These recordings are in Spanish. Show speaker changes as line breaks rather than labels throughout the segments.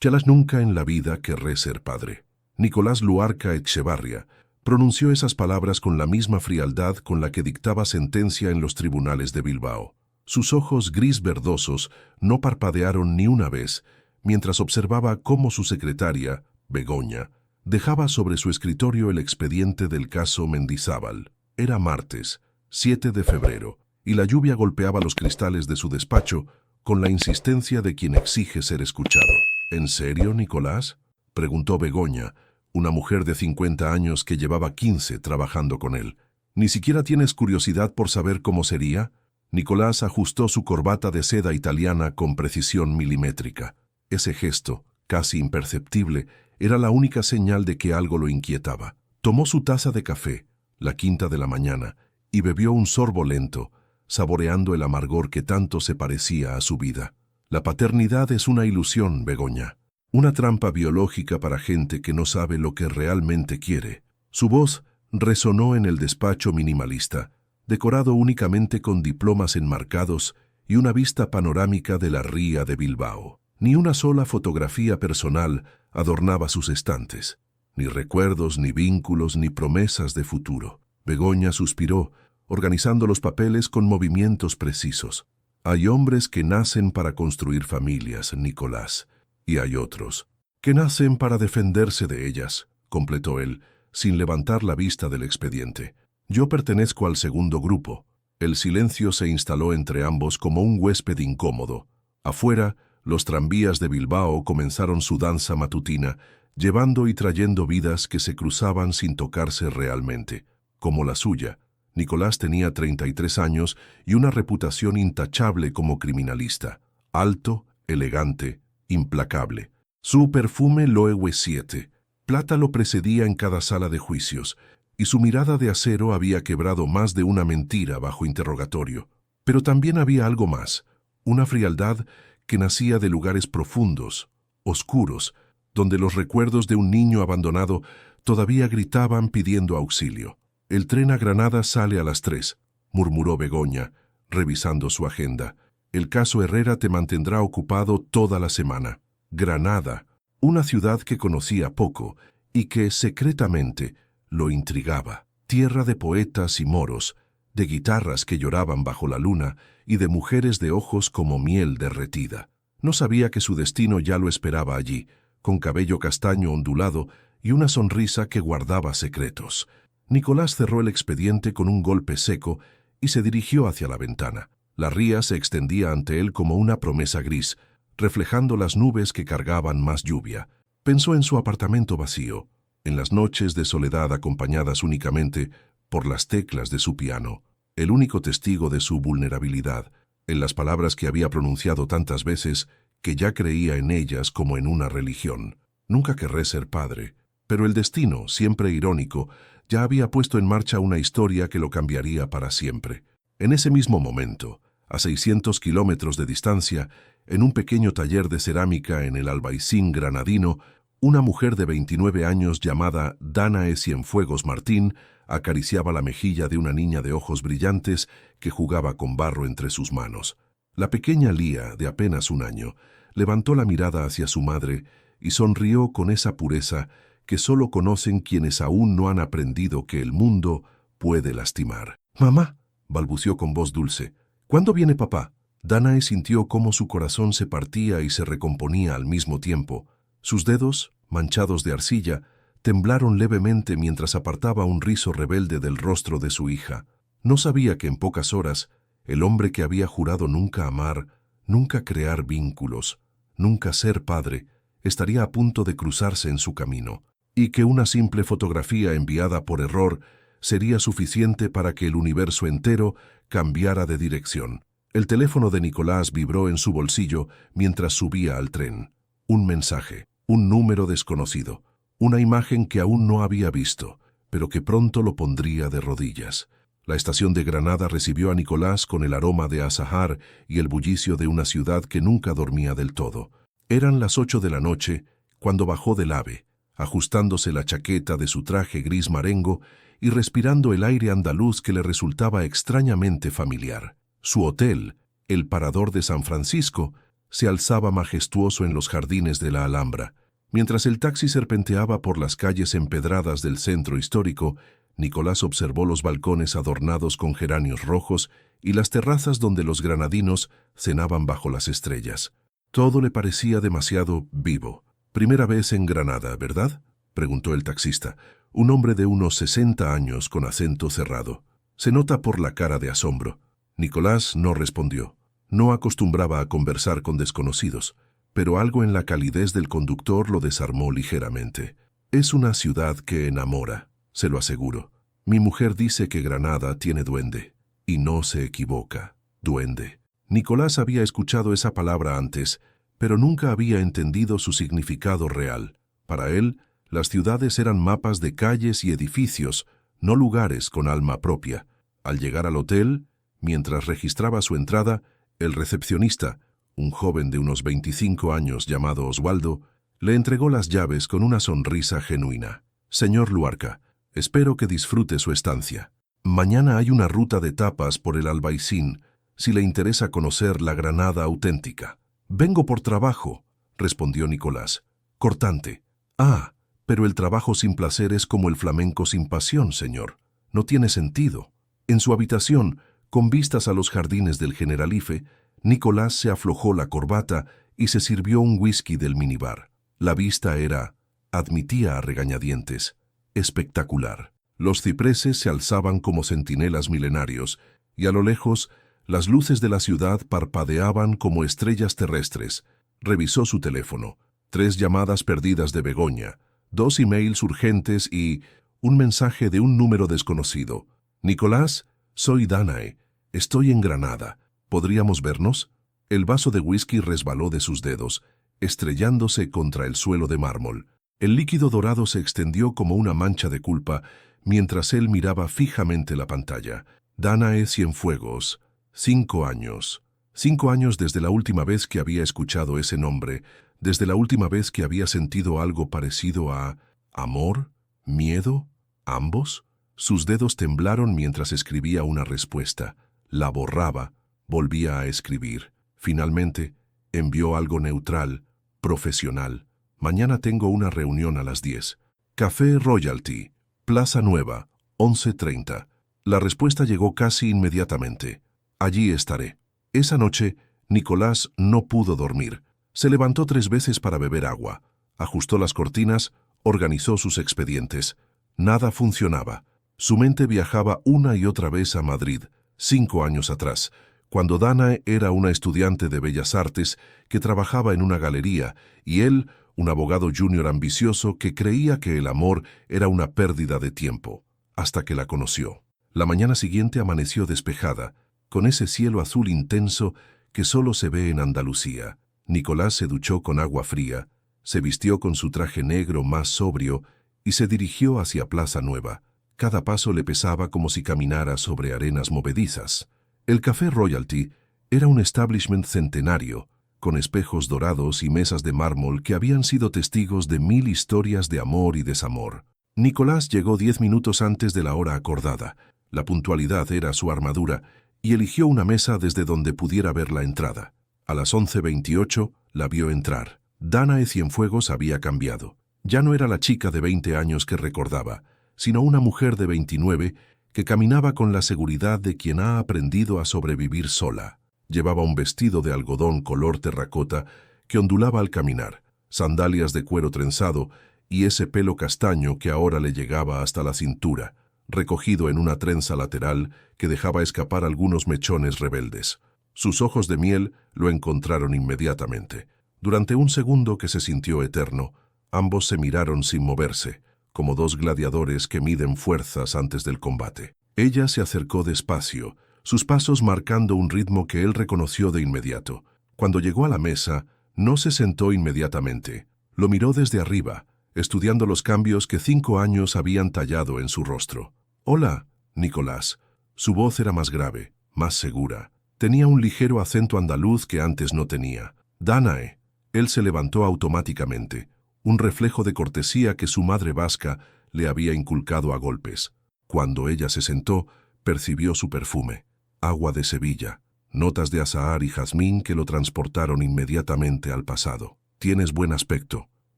Chalas nunca en la vida querré ser padre. Nicolás Luarca Echevarria pronunció esas palabras con la misma frialdad con la que dictaba sentencia en los tribunales de Bilbao. Sus ojos gris verdosos no parpadearon ni una vez, mientras observaba cómo su secretaria, Begoña, dejaba sobre su escritorio el expediente del caso Mendizábal. Era martes, 7 de febrero, y la lluvia golpeaba los cristales de su despacho con la insistencia de quien exige ser escuchado. ¿En serio, Nicolás?, preguntó Begoña, una mujer de 50 años que llevaba 15 trabajando con él. ¿Ni siquiera tienes curiosidad por saber cómo sería? Nicolás ajustó su corbata de seda italiana con precisión milimétrica. Ese gesto, casi imperceptible, era la única señal de que algo lo inquietaba. Tomó su taza de café, la quinta de la mañana, y bebió un sorbo lento, saboreando el amargor que tanto se parecía a su vida. La paternidad es una ilusión, Begoña. Una trampa biológica para gente que no sabe lo que realmente quiere. Su voz resonó en el despacho minimalista, decorado únicamente con diplomas enmarcados y una vista panorámica de la ría de Bilbao. Ni una sola fotografía personal adornaba sus estantes. Ni recuerdos, ni vínculos, ni promesas de futuro. Begoña suspiró, organizando los papeles con movimientos precisos. Hay hombres que nacen para construir familias, Nicolás. Y hay otros que nacen para defenderse de ellas, completó él, sin levantar la vista del expediente. Yo pertenezco al segundo grupo. El silencio se instaló entre ambos como un huésped incómodo. Afuera, los tranvías de Bilbao comenzaron su danza matutina, llevando y trayendo vidas que se cruzaban sin tocarse realmente. Como la suya, Nicolás tenía 33 años y una reputación intachable como criminalista. Alto, elegante, implacable. Su perfume Loewe 7, plata lo precedía en cada sala de juicios, y su mirada de acero había quebrado más de una mentira bajo interrogatorio. Pero también había algo más, una frialdad que nacía de lugares profundos, oscuros, donde los recuerdos de un niño abandonado todavía gritaban pidiendo auxilio. El tren a Granada sale a las 3, murmuró Begoña, revisando su agenda. El caso Herrera te mantendrá ocupado toda la semana. Granada, una ciudad que conocía poco y que, secretamente, lo intrigaba. Tierra de poetas y moros, de guitarras que lloraban bajo la luna y de mujeres de ojos como miel derretida. No sabía que su destino ya lo esperaba allí, con cabello castaño ondulado y una sonrisa que guardaba secretos. Nicolás cerró el expediente con un golpe seco y se dirigió hacia la ventana. La ría se extendía ante él como una promesa gris, reflejando las nubes que cargaban más lluvia. Pensó en su apartamento vacío, en las noches de soledad acompañadas únicamente por las teclas de su piano, el único testigo de su vulnerabilidad, en las palabras que había pronunciado tantas veces que ya creía en ellas como en una religión. Nunca querré ser padre, pero el destino, siempre irónico, ya había puesto en marcha una historia que lo cambiaría para siempre. En ese mismo momento, a 600 kilómetros de distancia, en un pequeño taller de cerámica en el Albaicín granadino, una mujer de 29 años llamada Danae Cienfuegos Martín acariciaba la mejilla de una niña de ojos brillantes que jugaba con barro entre sus manos. La pequeña Lía, de apenas 1 año, levantó la mirada hacia su madre y sonrió con esa pureza que solo conocen quienes aún no han aprendido que el mundo puede lastimar. «Mamá», balbució con voz dulce, «¿cuándo viene papá?» Danae sintió cómo su corazón se partía y se recomponía al mismo tiempo. Sus dedos, manchados de arcilla, temblaron levemente mientras apartaba un rizo rebelde del rostro de su hija. No sabía que en pocas horas, el hombre que había jurado nunca amar, nunca crear vínculos, nunca ser padre, estaría a punto de cruzarse en su camino, y que una simple fotografía enviada por error sería suficiente para que el universo entero cambiara de dirección. El teléfono de Nicolás vibró en su bolsillo mientras subía al tren. Un mensaje, un número desconocido, una imagen que aún no había visto, pero que pronto lo pondría de rodillas. La estación de Granada recibió a Nicolás con el aroma de azahar y el bullicio de una ciudad que nunca dormía del todo. Eran las 8 de la noche cuando bajó del AVE, ajustándose la chaqueta de su traje gris marengo y respirando el aire andaluz que le resultaba extrañamente familiar. Su hotel, el Parador de San Francisco, se alzaba majestuoso en los jardines de la Alhambra. Mientras el taxi serpenteaba por las calles empedradas del centro histórico, Nicolás observó los balcones adornados con geranios rojos y las terrazas donde los granadinos cenaban bajo las estrellas. Todo le parecía demasiado vivo. «Primera vez en Granada, ¿verdad?», preguntó el taxista, un hombre de unos 60 años con acento cerrado. Se nota por la cara de asombro. Nicolás no respondió. No acostumbraba a conversar con desconocidos, pero algo en la calidez del conductor lo desarmó ligeramente. «Es una ciudad que enamora, se lo aseguro. Mi mujer dice que Granada tiene duende, y no se equivoca. Duende». Nicolás había escuchado esa palabra antes, pero nunca había entendido su significado real. Para él, las ciudades eran mapas de calles y edificios, no lugares con alma propia. Al llegar al hotel, mientras registraba su entrada, el recepcionista, un joven de unos 25 años llamado Oswaldo, le entregó las llaves con una sonrisa genuina. «Señor Luarca, espero que disfrute su estancia. Mañana hay una ruta de tapas por el Albaicín, si le interesa conocer la Granada auténtica». «Vengo por trabajo», respondió Nicolás. Cortante. «Ah, pero el trabajo sin placer es como el flamenco sin pasión, señor. No tiene sentido». En su habitación, con vistas a los jardines del Generalife, Nicolás se aflojó la corbata y se sirvió un whisky del minibar. La vista era, admitía a regañadientes, espectacular. Los cipreses se alzaban como centinelas milenarios, y a lo lejos, las luces de la ciudad parpadeaban como estrellas terrestres. Revisó su teléfono. 3 llamadas perdidas de Begoña, 2 emails urgentes y un mensaje de un número desconocido. «Nicolás, soy Danae. Estoy en Granada. ¿Podríamos vernos?». El vaso de whisky resbaló de sus dedos, estrellándose contra el suelo de mármol. El líquido dorado se extendió como una mancha de culpa mientras él miraba fijamente la pantalla. Danae Cienfuegos, 5 años. 5 años desde la última vez que había escuchado ese nombre, desde la última vez que había sentido algo parecido a amor, miedo, ambos. Sus dedos temblaron mientras escribía una respuesta. La borraba, volvía a escribir. Finalmente, envió algo neutral, profesional. «Mañana tengo una reunión a las 10. Café Royalty, Plaza Nueva, 11:30. La respuesta llegó casi inmediatamente. «Allí estaré». Esa noche, Nicolás no pudo dormir. Se levantó 3 veces para beber agua. Ajustó las cortinas, organizó sus expedientes. Nada funcionaba. Su mente viajaba una y otra vez a Madrid, 5 años atrás, cuando Danae era una estudiante de Bellas Artes que trabajaba en una galería y él, un abogado junior ambicioso que creía que el amor era una pérdida de tiempo, hasta que la conoció. La mañana siguiente amaneció despejada, con ese cielo azul intenso que solo se ve en Andalucía. Nicolás se duchó con agua fría, se vistió con su traje negro más sobrio y se dirigió hacia Plaza Nueva. Cada paso le pesaba como si caminara sobre arenas movedizas. El Café Royalty era un establishment centenario, con espejos dorados y mesas de mármol que habían sido testigos de 1000 historias de amor y desamor. Nicolás llegó 10 minutos antes de la hora acordada. La puntualidad era su armadura, y eligió una mesa desde donde pudiera ver la entrada. A las 11:28 la vio entrar. Danae Cienfuegos había cambiado. Ya no era la chica de 20 años que recordaba, sino una mujer de 29 que caminaba con la seguridad de quien ha aprendido a sobrevivir sola. Llevaba un vestido de algodón color terracota que ondulaba al caminar, sandalias de cuero trenzado y ese pelo castaño que ahora le llegaba hasta la cintura, recogido en una trenza lateral que dejaba escapar algunos mechones rebeldes. Sus ojos de miel lo encontraron inmediatamente. Durante un segundo que se sintió eterno, ambos se miraron sin moverse, como 2 gladiadores que miden fuerzas antes del combate. Ella se acercó despacio, sus pasos marcando un ritmo que él reconoció de inmediato. Cuando llegó a la mesa, no se sentó inmediatamente. Lo miró desde arriba, estudiando los cambios que 5 años habían tallado en su rostro. «Hola, Nicolás». Su voz era más grave, más segura. Tenía un ligero acento andaluz que antes no tenía. «Danae». Él se levantó automáticamente, un reflejo de cortesía que su madre vasca le había inculcado a golpes. Cuando ella se sentó, percibió su perfume. Agua de Sevilla. notas de azahar y jazmín que lo transportaron inmediatamente al pasado. «Tienes buen aspecto»,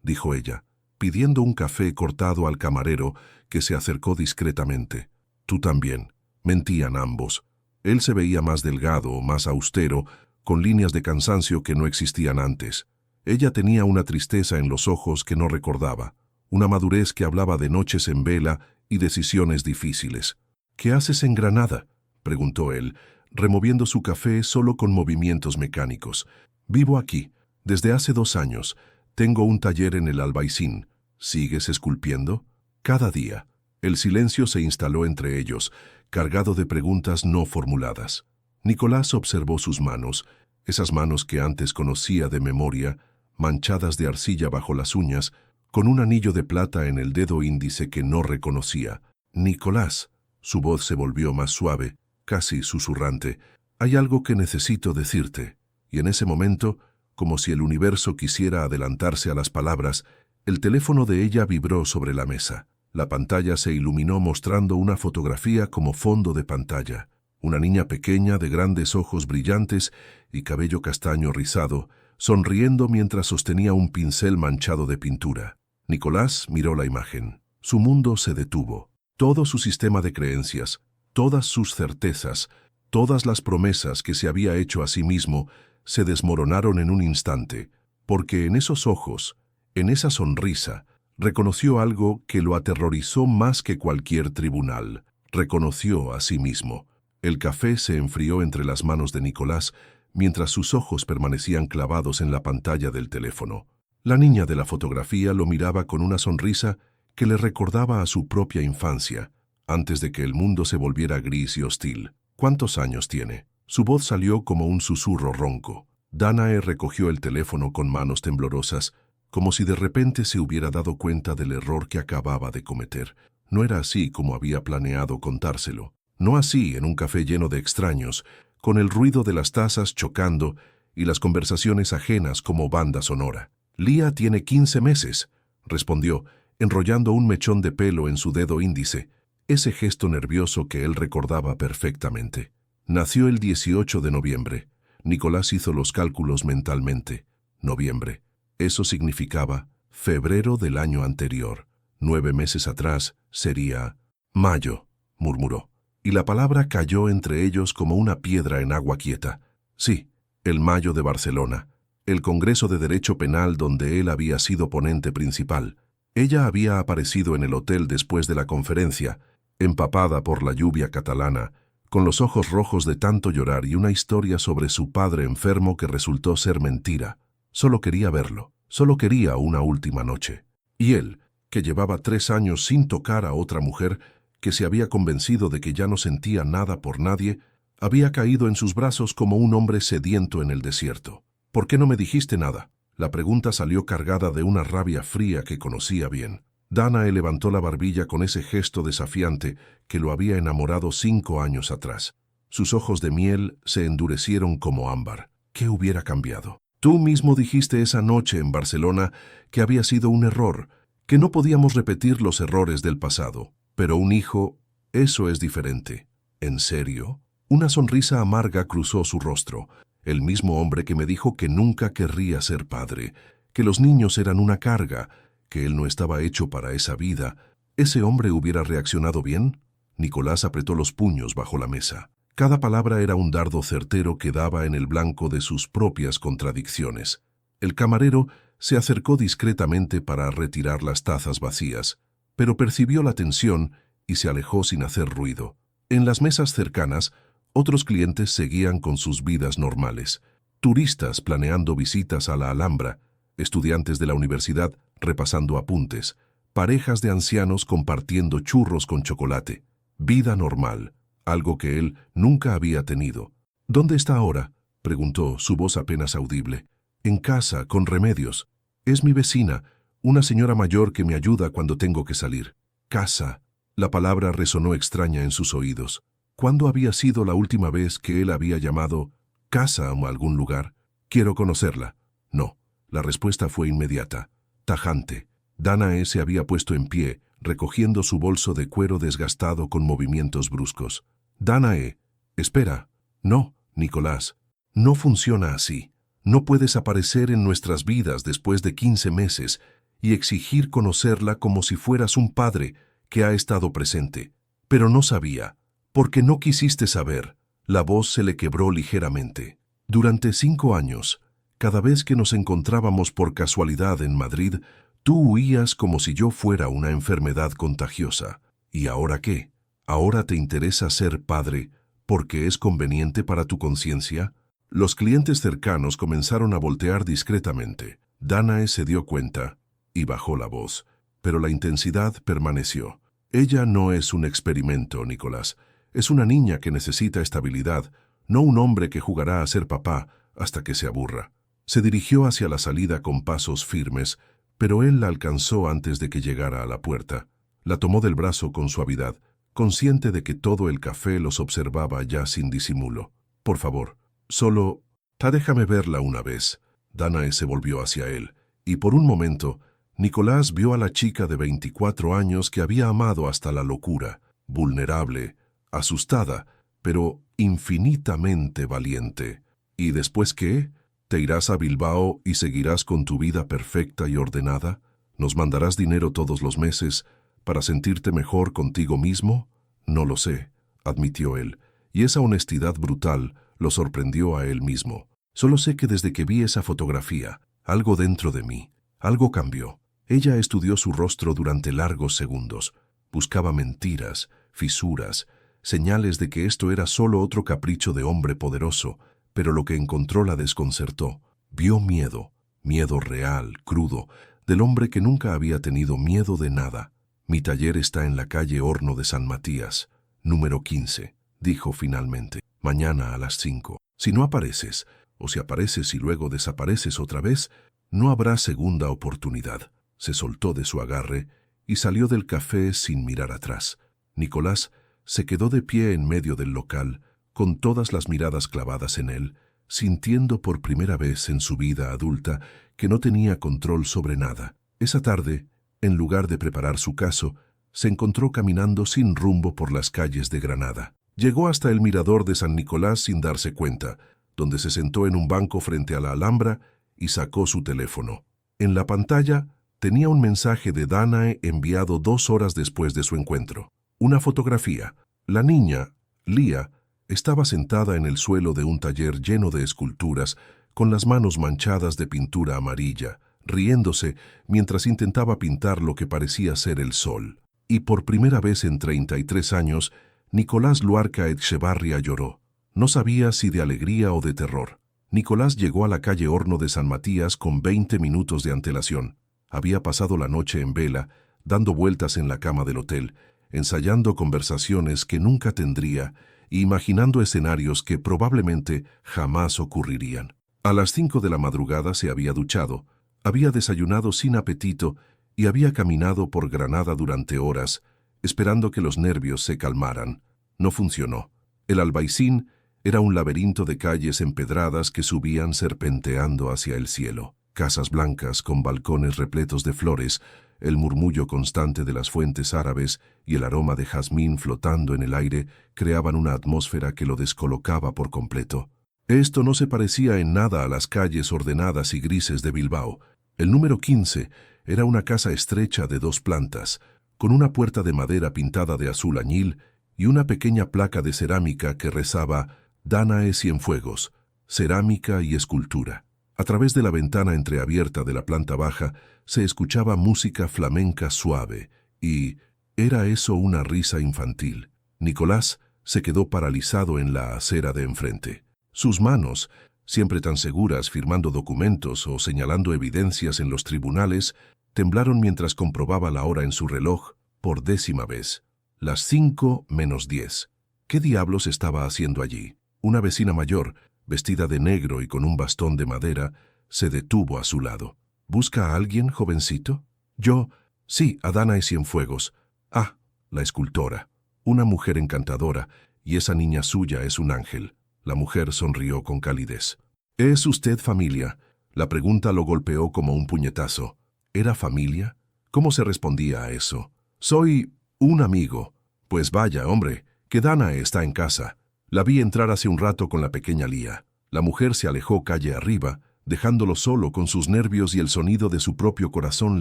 dijo ella, pidiendo un café cortado al camarero, que se acercó discretamente. «Tú también». Mentían ambos. Él se veía más delgado, más austero, con líneas de cansancio que no existían antes. Ella tenía una tristeza en los ojos que no recordaba, una madurez que hablaba de noches en vela y decisiones difíciles. «¿Qué haces en Granada?», preguntó él, removiendo su café solo con movimientos mecánicos. «Vivo aquí, desde hace 2 años. Tengo un taller en el Albaicín. ¿Sigues esculpiendo?». «Cada día». El silencio se instaló entre ellos, cargado de preguntas no formuladas. Nicolás observó sus manos, esas manos que antes conocía de memoria, manchadas de arcilla bajo las uñas, con un anillo de plata en el dedo índice que no reconocía. «Nicolás», su voz se volvió más suave, casi susurrante, «hay algo que necesito decirte». Y en ese momento, como si el universo quisiera adelantarse a las palabras, el teléfono de ella vibró sobre la mesa. La pantalla se iluminó mostrando una fotografía como fondo de pantalla. Una niña pequeña de grandes ojos brillantes y cabello castaño rizado, sonriendo mientras sostenía un pincel manchado de pintura. Nicolás miró la imagen. Su mundo se detuvo. Todo su sistema de creencias, todas sus certezas, todas las promesas que se había hecho a sí mismo, se desmoronaron en un instante, porque en esos ojos, en esa sonrisa, reconoció algo que lo aterrorizó más que cualquier tribunal. Reconoció a sí mismo. El café se enfrió entre las manos de Nicolás, mientras sus ojos permanecían clavados en la pantalla del teléfono. La niña de la fotografía lo miraba con una sonrisa que le recordaba a su propia infancia, antes de que el mundo se volviera gris y hostil. «¿Cuántos años tiene?». Su voz salió como un susurro ronco. Danae recogió el teléfono con manos temblorosas, como si de repente se hubiera dado cuenta del error que acababa de cometer. No era así como había planeado contárselo. No así en un café lleno de extraños, con el ruido de las tazas chocando y las conversaciones ajenas como banda sonora. «Lía tiene 15 meses», respondió, enrollando un mechón de pelo en su dedo índice, ese gesto nervioso que él recordaba perfectamente. «Nació el 18 de noviembre». Nicolás hizo los cálculos mentalmente. Noviembre. Eso significaba febrero del año anterior. 9 meses atrás sería mayo, murmuró. Y la palabra cayó entre ellos como una piedra en agua quieta. Sí, el Mayo de Barcelona, el Congreso de Derecho Penal donde él había sido ponente principal. Ella había aparecido en el hotel después de la conferencia, empapada por la lluvia catalana, con los ojos rojos de tanto llorar y una historia sobre su padre enfermo que resultó ser mentira. Solo quería verlo, solo quería una última noche. Y él, que llevaba 3 años sin tocar a otra mujer, que se había convencido de que ya no sentía nada por nadie, había caído en sus brazos como un hombre sediento en el desierto. «¿Por qué no me dijiste nada?». La pregunta salió cargada de una rabia fría que conocía bien. Danae levantó la barbilla con ese gesto desafiante que lo había enamorado 5 años atrás. Sus ojos de miel se endurecieron como ámbar. ¿Qué hubiera cambiado? «Tú mismo dijiste esa noche en Barcelona que había sido un error, que no podíamos repetir los errores del pasado. Pero un hijo, eso es diferente». «¿En serio?». Una sonrisa amarga cruzó su rostro. El mismo hombre que me dijo que nunca querría ser padre, que los niños eran una carga, que él no estaba hecho para esa vida. ¿Ese hombre hubiera reaccionado bien? Nicolás apretó los puños bajo la mesa. Cada palabra era un dardo certero que daba en el blanco de sus propias contradicciones. El camarero se acercó discretamente para retirar las tazas vacías, pero percibió la tensión y se alejó sin hacer ruido. En las mesas cercanas, otros clientes seguían con sus vidas normales. Turistas planeando visitas a la Alhambra, estudiantes de la universidad repasando apuntes, parejas de ancianos compartiendo churros con chocolate. Vida normal, algo que él nunca había tenido. «¿Dónde está ahora?», preguntó, su voz apenas audible. «En casa, con Remedios. Es mi vecina, una señora mayor que me ayuda cuando tengo que salir». «Casa». La palabra resonó extraña en sus oídos. ¿Cuándo había sido la última vez que él había llamado casa o algún lugar? «Quiero conocerla». «No». La respuesta fue inmediata, tajante. Danae se había puesto en pie, recogiendo su bolso de cuero desgastado con movimientos bruscos. «Danae, espera». «No». Nicolás, no funciona así. No puedes aparecer en nuestras vidas después de 15 meses y exigir conocerla como si fueras un padre que ha estado presente. Pero no sabía, porque no quisiste saber. La voz se le quebró ligeramente. Durante 5 años, cada vez que nos encontrábamos por casualidad en Madrid, tú huías como si yo fuera una enfermedad contagiosa. ¿Y ahora qué? ¿Ahora te interesa ser padre porque es conveniente para tu conciencia? Los clientes cercanos comenzaron a voltear discretamente. Danae se dio cuenta y bajó la voz, pero la intensidad permaneció. Ella no es un experimento, Nicolás. Es una niña que necesita estabilidad, no un hombre que jugará a ser papá hasta que se aburra. Se dirigió hacia la salida con pasos firmes, pero él la alcanzó antes de que llegara a la puerta. La tomó del brazo con suavidad, consciente de que todo el café los observaba ya sin disimulo. Por favor, solo, déjame verla una vez. Danae se volvió hacia él, y por un momento, Nicolás vio a la chica de 24 años que había amado hasta la locura, vulnerable, asustada, pero infinitamente valiente. ¿Y después qué? ¿Te irás a Bilbao y seguirás con tu vida perfecta y ordenada? ¿Nos mandarás dinero todos los meses para sentirte mejor contigo mismo? No lo sé, admitió él, y esa honestidad brutal lo sorprendió a él mismo. Solo sé que desde que vi esa fotografía, algo dentro de mí, algo cambió. Ella estudió su rostro durante largos segundos. Buscaba mentiras, fisuras, señales de que esto era solo otro capricho de hombre poderoso, pero lo que encontró la desconcertó. Vio miedo, miedo real, crudo, del hombre que nunca había tenido miedo de nada. Mi taller está en la calle Horno de San Matías, número 15, dijo finalmente. Mañana a las 5. Si no apareces, o si apareces y luego desapareces otra vez, no habrá segunda oportunidad. Se soltó de su agarre y salió del café sin mirar atrás. Nicolás se quedó de pie en medio del local, con todas las miradas clavadas en él, sintiendo por primera vez en su vida adulta que no tenía control sobre nada. Esa tarde, en lugar de preparar su caso, se encontró caminando sin rumbo por las calles de Granada. Llegó hasta el mirador de San Nicolás sin darse cuenta, donde se sentó en un banco frente a la Alhambra y sacó su teléfono. En la pantalla tenía un mensaje de Danae enviado 2 horas después de su encuentro. Una fotografía. La niña, Lía, estaba sentada en el suelo de un taller lleno de esculturas, con las manos manchadas de pintura amarilla, riéndose mientras intentaba pintar lo que parecía ser el sol. Y por primera vez en 33 años, Nicolás Luarca Etxebarria lloró. No sabía si de alegría o de terror. Nicolás llegó a la calle Horno de San Matías con 20 minutos de antelación. Había pasado la noche en vela, dando vueltas en la cama del hotel, ensayando conversaciones que nunca tendría e imaginando escenarios que probablemente jamás ocurrirían. A las 5 de la madrugada se había duchado, había desayunado sin apetito y había caminado por Granada durante horas, esperando que los nervios se calmaran. No funcionó. El Albaicín era un laberinto de calles empedradas que subían serpenteando hacia el cielo. Casas blancas con balcones repletos de flores, el murmullo constante de las fuentes árabes y el aroma de jazmín flotando en el aire creaban una atmósfera que lo descolocaba por completo. Esto no se parecía en nada a las calles ordenadas y grises de Bilbao. El número 15 era una casa estrecha de 2 plantas, con una puerta de madera pintada de azul añil y una pequeña placa de cerámica que rezaba Danae Cienfuegos, cerámica y escultura. A través de la ventana entreabierta de la planta baja se escuchaba música flamenca suave y era eso una risa infantil. Nicolás se quedó paralizado en la acera de enfrente. Sus manos, siempre tan seguras firmando documentos o señalando evidencias en los tribunales, temblaron mientras comprobaba la hora en su reloj por 10ª vez. Las 5 menos 10. ¿Qué diablos estaba haciendo allí? Una vecina mayor, vestida de negro y con un bastón de madera, se detuvo a su lado. ¿Busca a alguien, jovencito? Yo, sí, a Danae Cienfuegos. Ah, la escultora. Una mujer encantadora, y esa niña suya es un ángel. La mujer sonrió con calidez. ¿Es usted familia? La pregunta lo golpeó como un puñetazo. ¿Era familia? ¿Cómo se respondía a eso? Soy un amigo. Pues vaya, hombre, que Danae está en casa. La vi entrar hace un rato con la pequeña Lía. La mujer se alejó calle arriba, dejándolo solo con sus nervios y el sonido de su propio corazón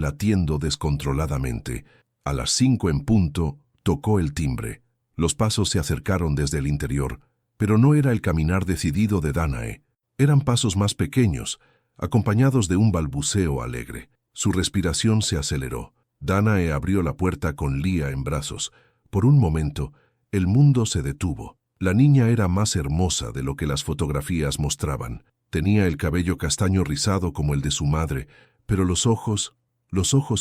latiendo descontroladamente. A las 5 en punto, tocó el timbre. Los pasos se acercaron desde el interior, pero no era el caminar decidido de Danae. Eran pasos más pequeños, acompañados de un balbuceo alegre. Su respiración se aceleró. Danae abrió la puerta con Lía en brazos. Por un momento, el mundo se detuvo. La niña era más hermosa de lo que las fotografías mostraban. Tenía el cabello castaño rizado como el de su madre, pero los ojos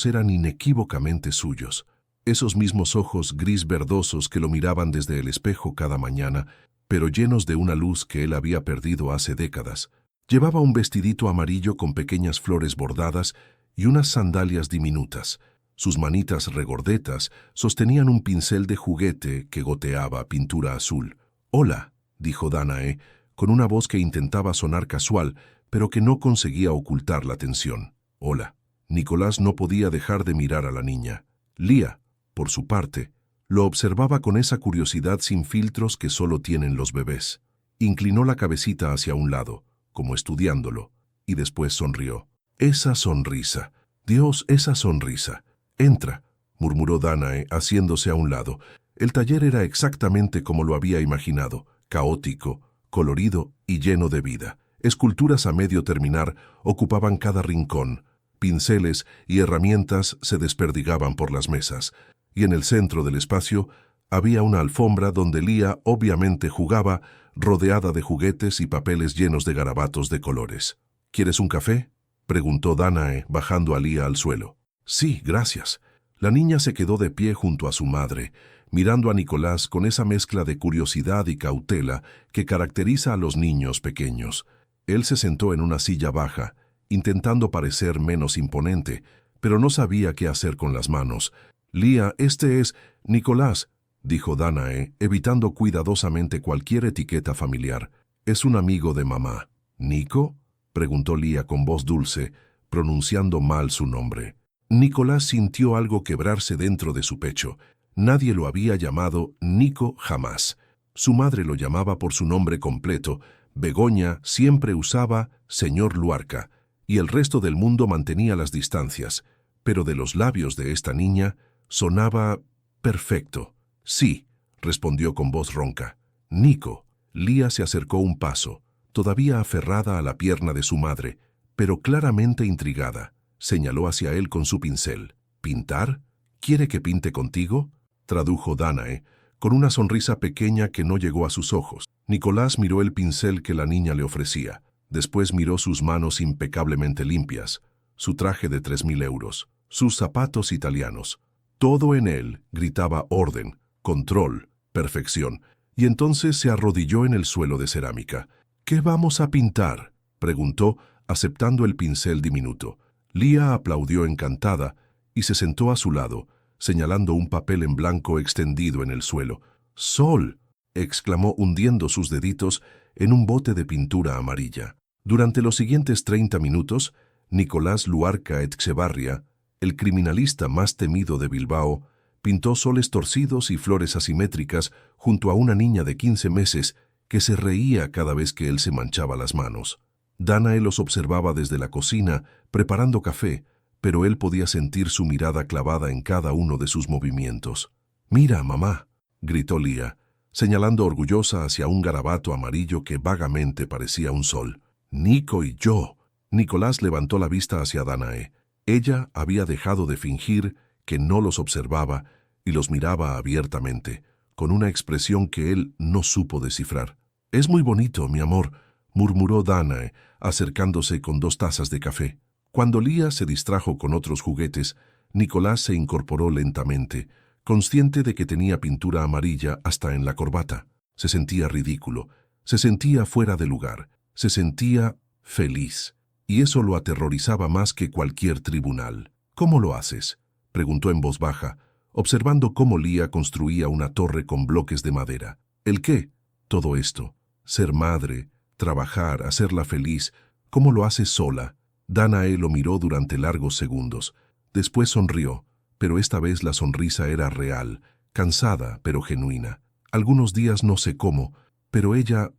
eran inequívocamente suyos. Esos mismos ojos gris verdosos que lo miraban desde el espejo cada mañana, pero llenos de una luz que él había perdido hace décadas. Llevaba un vestidito amarillo con pequeñas flores bordadas y unas sandalias diminutas. Sus manitas regordetas sostenían un pincel de juguete que goteaba pintura azul. «Hola», dijo Danae, con una voz que intentaba sonar casual, pero que no conseguía ocultar la tensión. «Hola». Nicolás no podía dejar de mirar a la niña. Lía, por su parte, lo observaba con esa curiosidad sin filtros que solo tienen los bebés. Inclinó la cabecita hacia un lado, como estudiándolo, y después sonrió. «Esa sonrisa. Dios, esa sonrisa. Entra», murmuró Danae, haciéndose a un lado. El taller era exactamente como lo había imaginado, caótico, colorido y lleno de vida. Esculturas a medio terminar ocupaban cada rincón. Pinceles y herramientas se desperdigaban por las mesas, y en el centro del espacio había una alfombra donde Lía obviamente jugaba, rodeada de juguetes y papeles llenos de garabatos de colores. «¿Quieres un café?», preguntó Danae, bajando a Lía al suelo. «Sí, gracias». La niña se quedó de pie junto a su madre, mirando a Nicolás con esa mezcla de curiosidad y cautela que caracteriza a los niños pequeños. Él se sentó en una silla baja, intentando parecer menos imponente, pero no sabía qué hacer con las manos. «Lía, este es Nicolás», dijo Danae, evitando cuidadosamente cualquier etiqueta familiar. «Es un amigo de mamá». «¿Nico?», preguntó Lía con voz dulce, pronunciando mal su nombre. Nicolás sintió algo quebrarse dentro de su pecho. Nadie lo había llamado Nico jamás. Su madre lo llamaba por su nombre completo. Begoña siempre usaba señor Luarca, y el resto del mundo mantenía las distancias. Pero de los labios de esta niña sonaba perfecto. «Sí», respondió con voz ronca. «Nico». Lía se acercó un paso, todavía aferrada a la pierna de su madre, pero claramente intrigada. Señaló hacia él con su pincel. «¿Pintar? ¿Quiere que pinte contigo?», tradujo Danae, con una sonrisa pequeña que no llegó a sus ojos. Nicolás miró el pincel que la niña le ofrecía. Después miró sus manos impecablemente limpias, su traje de 3.000 euros, sus zapatos italianos. Todo en él gritaba orden, control, perfección, y entonces se arrodilló en el suelo de cerámica. «¿Qué vamos a pintar?», preguntó, aceptando el pincel diminuto. Lía aplaudió encantada y se sentó a su lado, señalando un papel en blanco extendido en el suelo. «¡Sol!», exclamó hundiendo sus deditos en un bote de pintura amarilla. Durante los siguientes 30 minutos, Nicolás Luarca Etxebarria, el criminalista más temido de Bilbao, pintó soles torcidos y flores asimétricas junto a una niña de 15 meses que se reía cada vez que él se manchaba las manos. Danae los observaba desde la cocina, preparando café, pero él podía sentir su mirada clavada en cada uno de sus movimientos. «Mira, mamá», gritó Lía, señalando orgullosa hacia un garabato amarillo que vagamente parecía un sol. «Nico y yo». Nicolás levantó la vista hacia Danae. Ella había dejado de fingir que no los observaba y los miraba abiertamente, con una expresión que él no supo descifrar. «Es muy bonito, mi amor», murmuró Danae, acercándose con 2 tazas de café. Cuando Lía se distrajo con otros juguetes, Nicolás se incorporó lentamente, consciente de que tenía pintura amarilla hasta en la corbata. Se sentía ridículo, se sentía fuera de lugar, se sentía feliz, y eso lo aterrorizaba más que cualquier tribunal. «¿Cómo lo haces?», preguntó en voz baja, observando cómo Lía construía una torre con bloques de madera. «¿El qué?». «Todo esto. Ser madre, trabajar, hacerla feliz. ¿Cómo lo haces sola?». Danae lo miró durante largos segundos. Después sonrió, pero esta vez la sonrisa era real, cansada pero genuina. «Algunos días no sé cómo, pero ella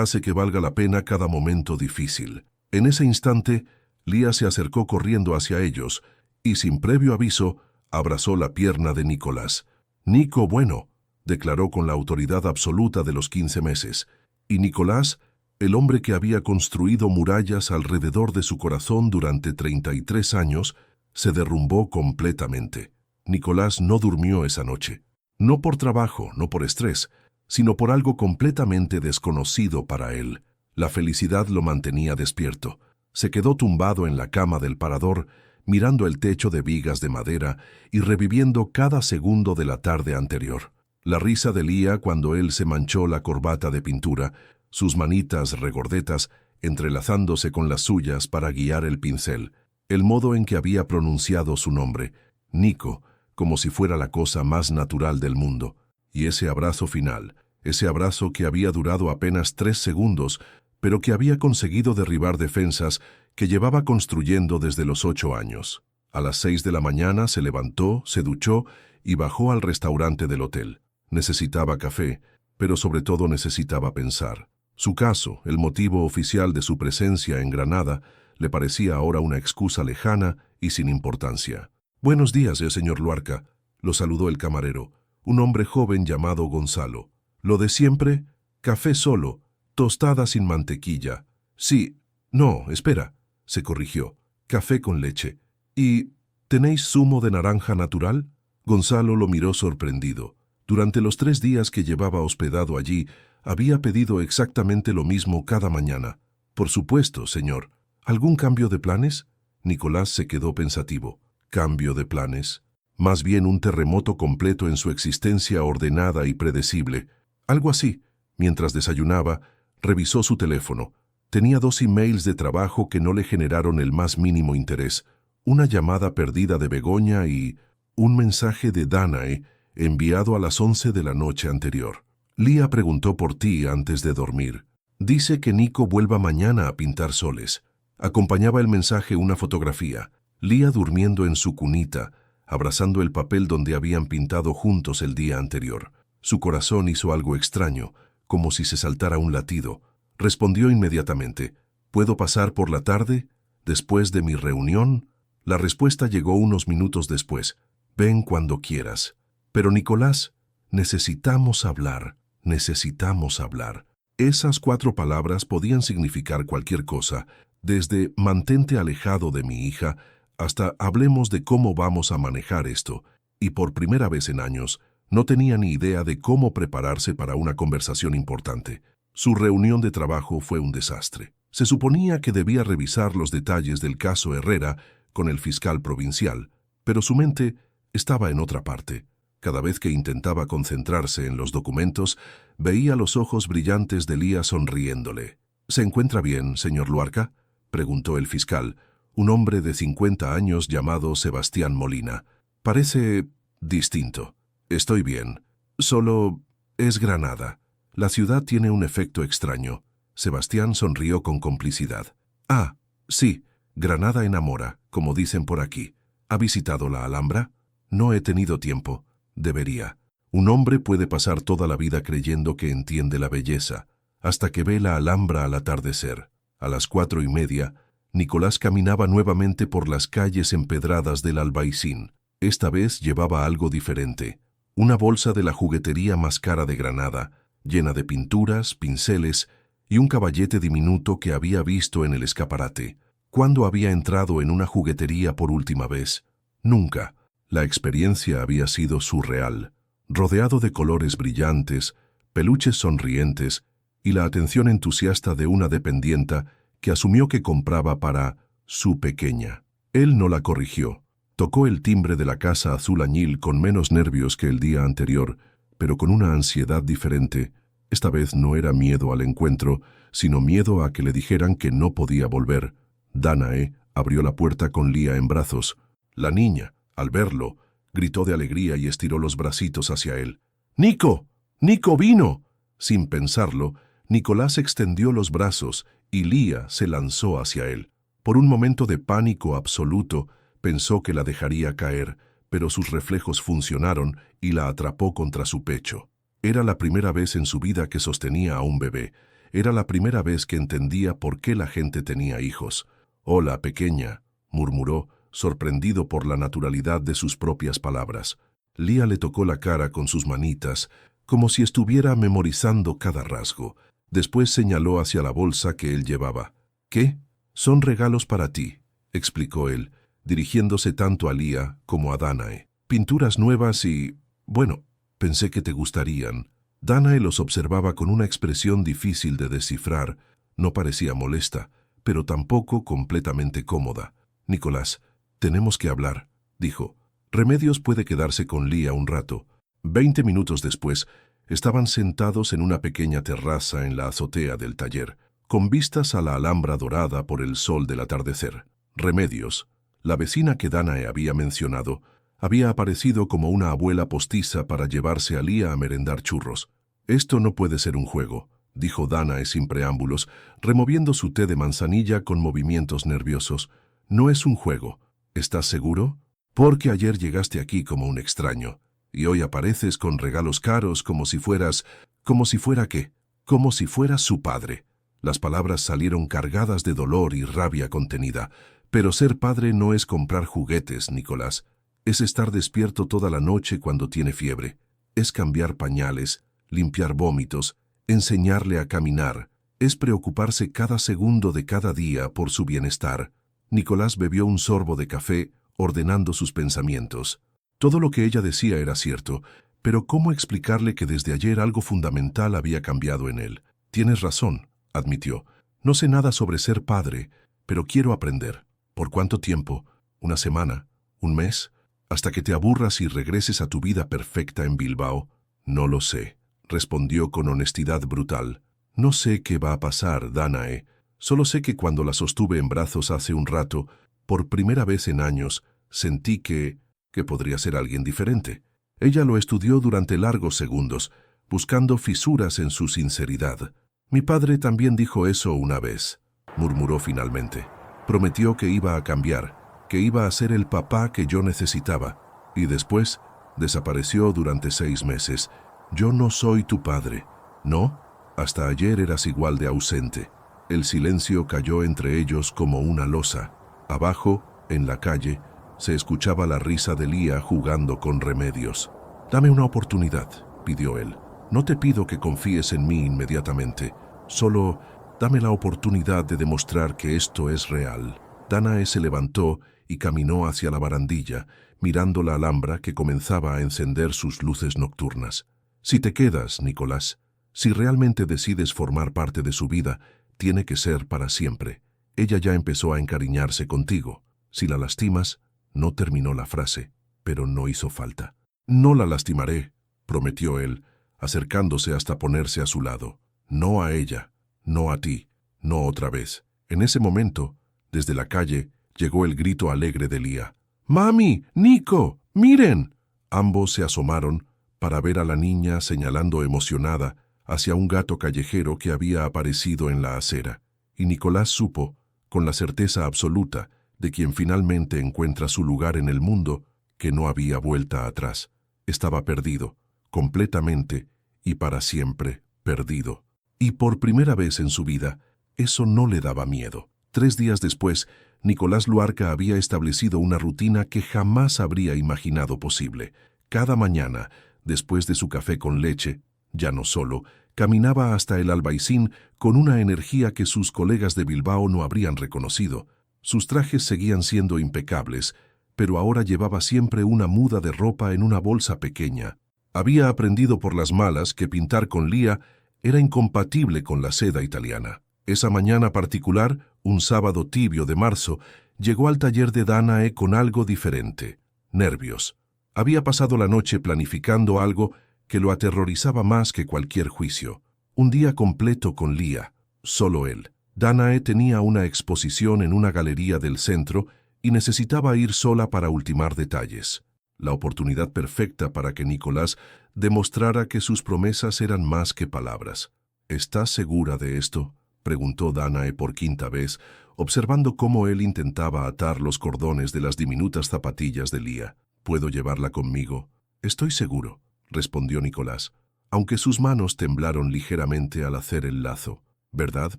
hace que valga la pena cada momento difícil. En ese instante, Lía se acercó corriendo hacia ellos y, sin previo aviso, abrazó la pierna de Nicolás. Nico, bueno, declaró con la autoridad absoluta de los 15 meses. Y Nicolás, el hombre que había construido murallas alrededor de su corazón durante 33 años, se derrumbó completamente. Nicolás no durmió esa noche. No por trabajo, no por estrés, sino por algo completamente desconocido para él. La felicidad lo mantenía despierto. Se quedó tumbado en la cama del parador, mirando el techo de vigas de madera y reviviendo cada segundo de la tarde anterior. La risa de Lía cuando él se manchó la corbata de pintura, sus manitas regordetas entrelazándose con las suyas para guiar el pincel, el modo en que había pronunciado su nombre, Nico, como si fuera la cosa más natural del mundo, y ese abrazo final, ese abrazo que había durado apenas 3 segundos, pero que había conseguido derribar defensas que llevaba construyendo desde los 8 años. A las 6 de la mañana se levantó, se duchó y bajó al restaurante del hotel. Necesitaba café, pero sobre todo necesitaba pensar. Su caso, el motivo oficial de su presencia en Granada, le parecía ahora una excusa lejana y sin importancia. «Buenos días, señor Luarca», lo saludó el camarero, un hombre joven llamado Gonzalo. «¿Lo de siempre? Café solo, tostada sin mantequilla». «Sí, no, espera», se corrigió. «Café con leche. ¿Y tenéis zumo de naranja natural?» Gonzalo lo miró sorprendido. Durante los 3 días que llevaba hospedado allí, había pedido exactamente lo mismo cada mañana. «Por supuesto, señor. ¿Algún cambio de planes?» Nicolás se quedó pensativo. ¿Cambio de planes? Más bien un terremoto completo en su existencia ordenada y predecible. Algo así. Mientras desayunaba, revisó su teléfono. Tenía 2 emails de trabajo que no le generaron el más mínimo interés. Una llamada perdida de Begoña y un mensaje de Danae enviado a las 11 de la noche anterior. «Lía preguntó por ti antes de dormir. Dice que Nico vuelva mañana a pintar soles». Acompañaba el mensaje una fotografía. Lía durmiendo en su cunita, abrazando el papel donde habían pintado juntos el día anterior. Su corazón hizo algo extraño, como si se saltara un latido. Respondió inmediatamente. «¿Puedo pasar por la tarde? ¿Después de mi reunión?» La respuesta llegó unos minutos después. «Ven cuando quieras». «Pero Nicolás, necesitamos hablar, necesitamos hablar». Esas 4 palabras podían significar cualquier cosa, desde «mantente alejado de mi hija» hasta «hablemos de cómo vamos a manejar esto», y por primera vez en años no tenía ni idea de cómo prepararse para una conversación importante. Su reunión de trabajo fue un desastre. Se suponía que debía revisar los detalles del caso Herrera con el fiscal provincial, pero su mente estaba en otra parte. Cada vez que intentaba concentrarse en los documentos, veía los ojos brillantes de Lía sonriéndole. «¿Se encuentra bien, señor Luarca?», preguntó el fiscal, un hombre de 50 años llamado Sebastián Molina. «Parece distinto. Estoy bien. Solo es Granada. La ciudad tiene un efecto extraño». Sebastián sonrió con complicidad. «Ah, sí, Granada enamora, como dicen por aquí. ¿Ha visitado la Alhambra?» «No he tenido tiempo. Debería. Un hombre puede pasar toda la vida creyendo que entiende la belleza, hasta que ve la Alhambra al atardecer». A las 4:30, Nicolás caminaba nuevamente por las calles empedradas del Albaicín. Esta vez llevaba algo diferente. Una bolsa de la juguetería más cara de Granada, llena de pinturas, pinceles y un caballete diminuto que había visto en el escaparate. ¿Cuándo había entrado en una juguetería por última vez? Nunca. La experiencia había sido surreal. Rodeado de colores brillantes, peluches sonrientes y la atención entusiasta de una dependienta que asumió que compraba para su pequeña. Él no la corrigió. Tocó el timbre de la casa azul añil con menos nervios que el día anterior, pero con una ansiedad diferente. Esta vez no era miedo al encuentro, sino miedo a que le dijeran que no podía volver. Danae abrió la puerta con Lía en brazos. La niña, al verlo, gritó de alegría y estiró los bracitos hacia él. «¡Nico! ¡Nico vino!». Sin pensarlo, Nicolás extendió los brazos y Lía se lanzó hacia él. Por un momento de pánico absoluto, pensó que la dejaría caer, pero sus reflejos funcionaron y la atrapó contra su pecho. Era la primera vez en su vida que sostenía a un bebé. Era la primera vez que entendía por qué la gente tenía hijos. «Hola, pequeña», murmuró, sorprendido por la naturalidad de sus propias palabras. Lía le tocó la cara con sus manitas, como si estuviera memorizando cada rasgo. Después señaló hacia la bolsa que él llevaba. «¿Qué? Son regalos para ti», explicó él, dirigiéndose tanto a Lía como a Danae. «Pinturas nuevas y... bueno, pensé que te gustarían». Danae los observaba con una expresión difícil de descifrar. No parecía molesta, pero tampoco completamente cómoda. «Nicolás, tenemos que hablar», dijo. Remedios puede quedarse con Lía un rato. 20 minutos después, estaban sentados en una pequeña terraza en la azotea del taller, con vistas a la Alhambra dorada por el sol del atardecer. Remedios, la vecina que Danae había mencionado, había aparecido como una abuela postiza para llevarse a Lía a merendar churros. «Esto no puede ser un juego», dijo Danae sin preámbulos, removiendo su té de manzanilla con movimientos nerviosos. «No es un juego. ¿Estás seguro? Porque ayer llegaste aquí como un extraño, y hoy apareces con regalos caros como si fueras... ¿Como si fuera qué? Como si fueras su padre». Las palabras salieron cargadas de dolor y rabia contenida. «Pero ser padre no es comprar juguetes, Nicolás. Es estar despierto toda la noche cuando tiene fiebre. Es cambiar pañales, limpiar vómitos, enseñarle a caminar. Es preocuparse cada segundo de cada día por su bienestar». Nicolás bebió un sorbo de café, ordenando sus pensamientos. Todo lo que ella decía era cierto, pero ¿cómo explicarle que desde ayer algo fundamental había cambiado en él? «Tienes razón», admitió. «No sé nada sobre ser padre, pero quiero aprender». «¿Por cuánto tiempo? ¿Una semana? ¿Un mes? ¿Hasta que te aburras y regreses a tu vida perfecta en Bilbao?» «No lo sé», respondió con honestidad brutal. «No sé qué va a pasar, Danae. Solo sé que cuando la sostuve en brazos hace un rato, por primera vez en años, sentí que podría ser alguien diferente». Ella lo estudió durante largos segundos, buscando fisuras en su sinceridad. «Mi padre también dijo eso una vez», murmuró finalmente. «Prometió que iba a cambiar, que iba a ser el papá que yo necesitaba, y después desapareció durante 6 meses. Yo no soy tu padre». «¿No? Hasta ayer eras igual de ausente». El silencio cayó entre ellos como una losa. Abajo, en la calle, se escuchaba la risa de Lía jugando con Remedios. «Dame una oportunidad», pidió él. «No te pido que confíes en mí inmediatamente. Solo dame la oportunidad de demostrar que esto es real». Danae se levantó y caminó hacia la barandilla, mirando la Alhambra que comenzaba a encender sus luces nocturnas. «Si te quedas, Nicolás, si realmente decides formar parte de su vida, tiene que ser para siempre. Ella ya empezó a encariñarse contigo. Si la lastimas...» No terminó la frase, pero no hizo falta. «No la lastimaré», prometió él, acercándose hasta ponerse a su lado. «No a ella, no a ti, no otra vez». En ese momento, desde la calle, llegó el grito alegre de Lía. «¡Mami! ¡Nico! ¡Miren!». Ambos se asomaron para ver a la niña señalando emocionada hacia un gato callejero que había aparecido en la acera. Y Nicolás supo, con la certeza absoluta, de quien finalmente encuentra su lugar en el mundo, que no había vuelta atrás. Estaba perdido, completamente y para siempre perdido. Y por primera vez en su vida, eso no le daba miedo. 3 días después, Nicolás Luarca había establecido una rutina que jamás habría imaginado posible. Cada mañana, después de su café con leche, ya no solo, caminaba hasta el Albaicín con una energía que sus colegas de Bilbao no habrían reconocido. Sus trajes seguían siendo impecables, pero ahora llevaba siempre una muda de ropa en una bolsa pequeña. Había aprendido por las malas que pintar con Lía era incompatible con la seda italiana. Esa mañana particular, un sábado tibio de marzo, llegó al taller de Danae con algo diferente: nervios. Había pasado la noche planificando algo que lo aterrorizaba más que cualquier juicio. Un día completo con Lía, solo él. Danae tenía una exposición en una galería del centro y necesitaba ir sola para ultimar detalles. La oportunidad perfecta para que Nicolás demostrara que sus promesas eran más que palabras. «¿Estás segura de esto?», preguntó Danae por 5ª vez, observando cómo él intentaba atar los cordones de las diminutas zapatillas de Lía. «¿Puedo llevarla conmigo?». «Estoy seguro», respondió Nicolás. aunque sus manos temblaron ligeramente al hacer el lazo. ¿Verdad,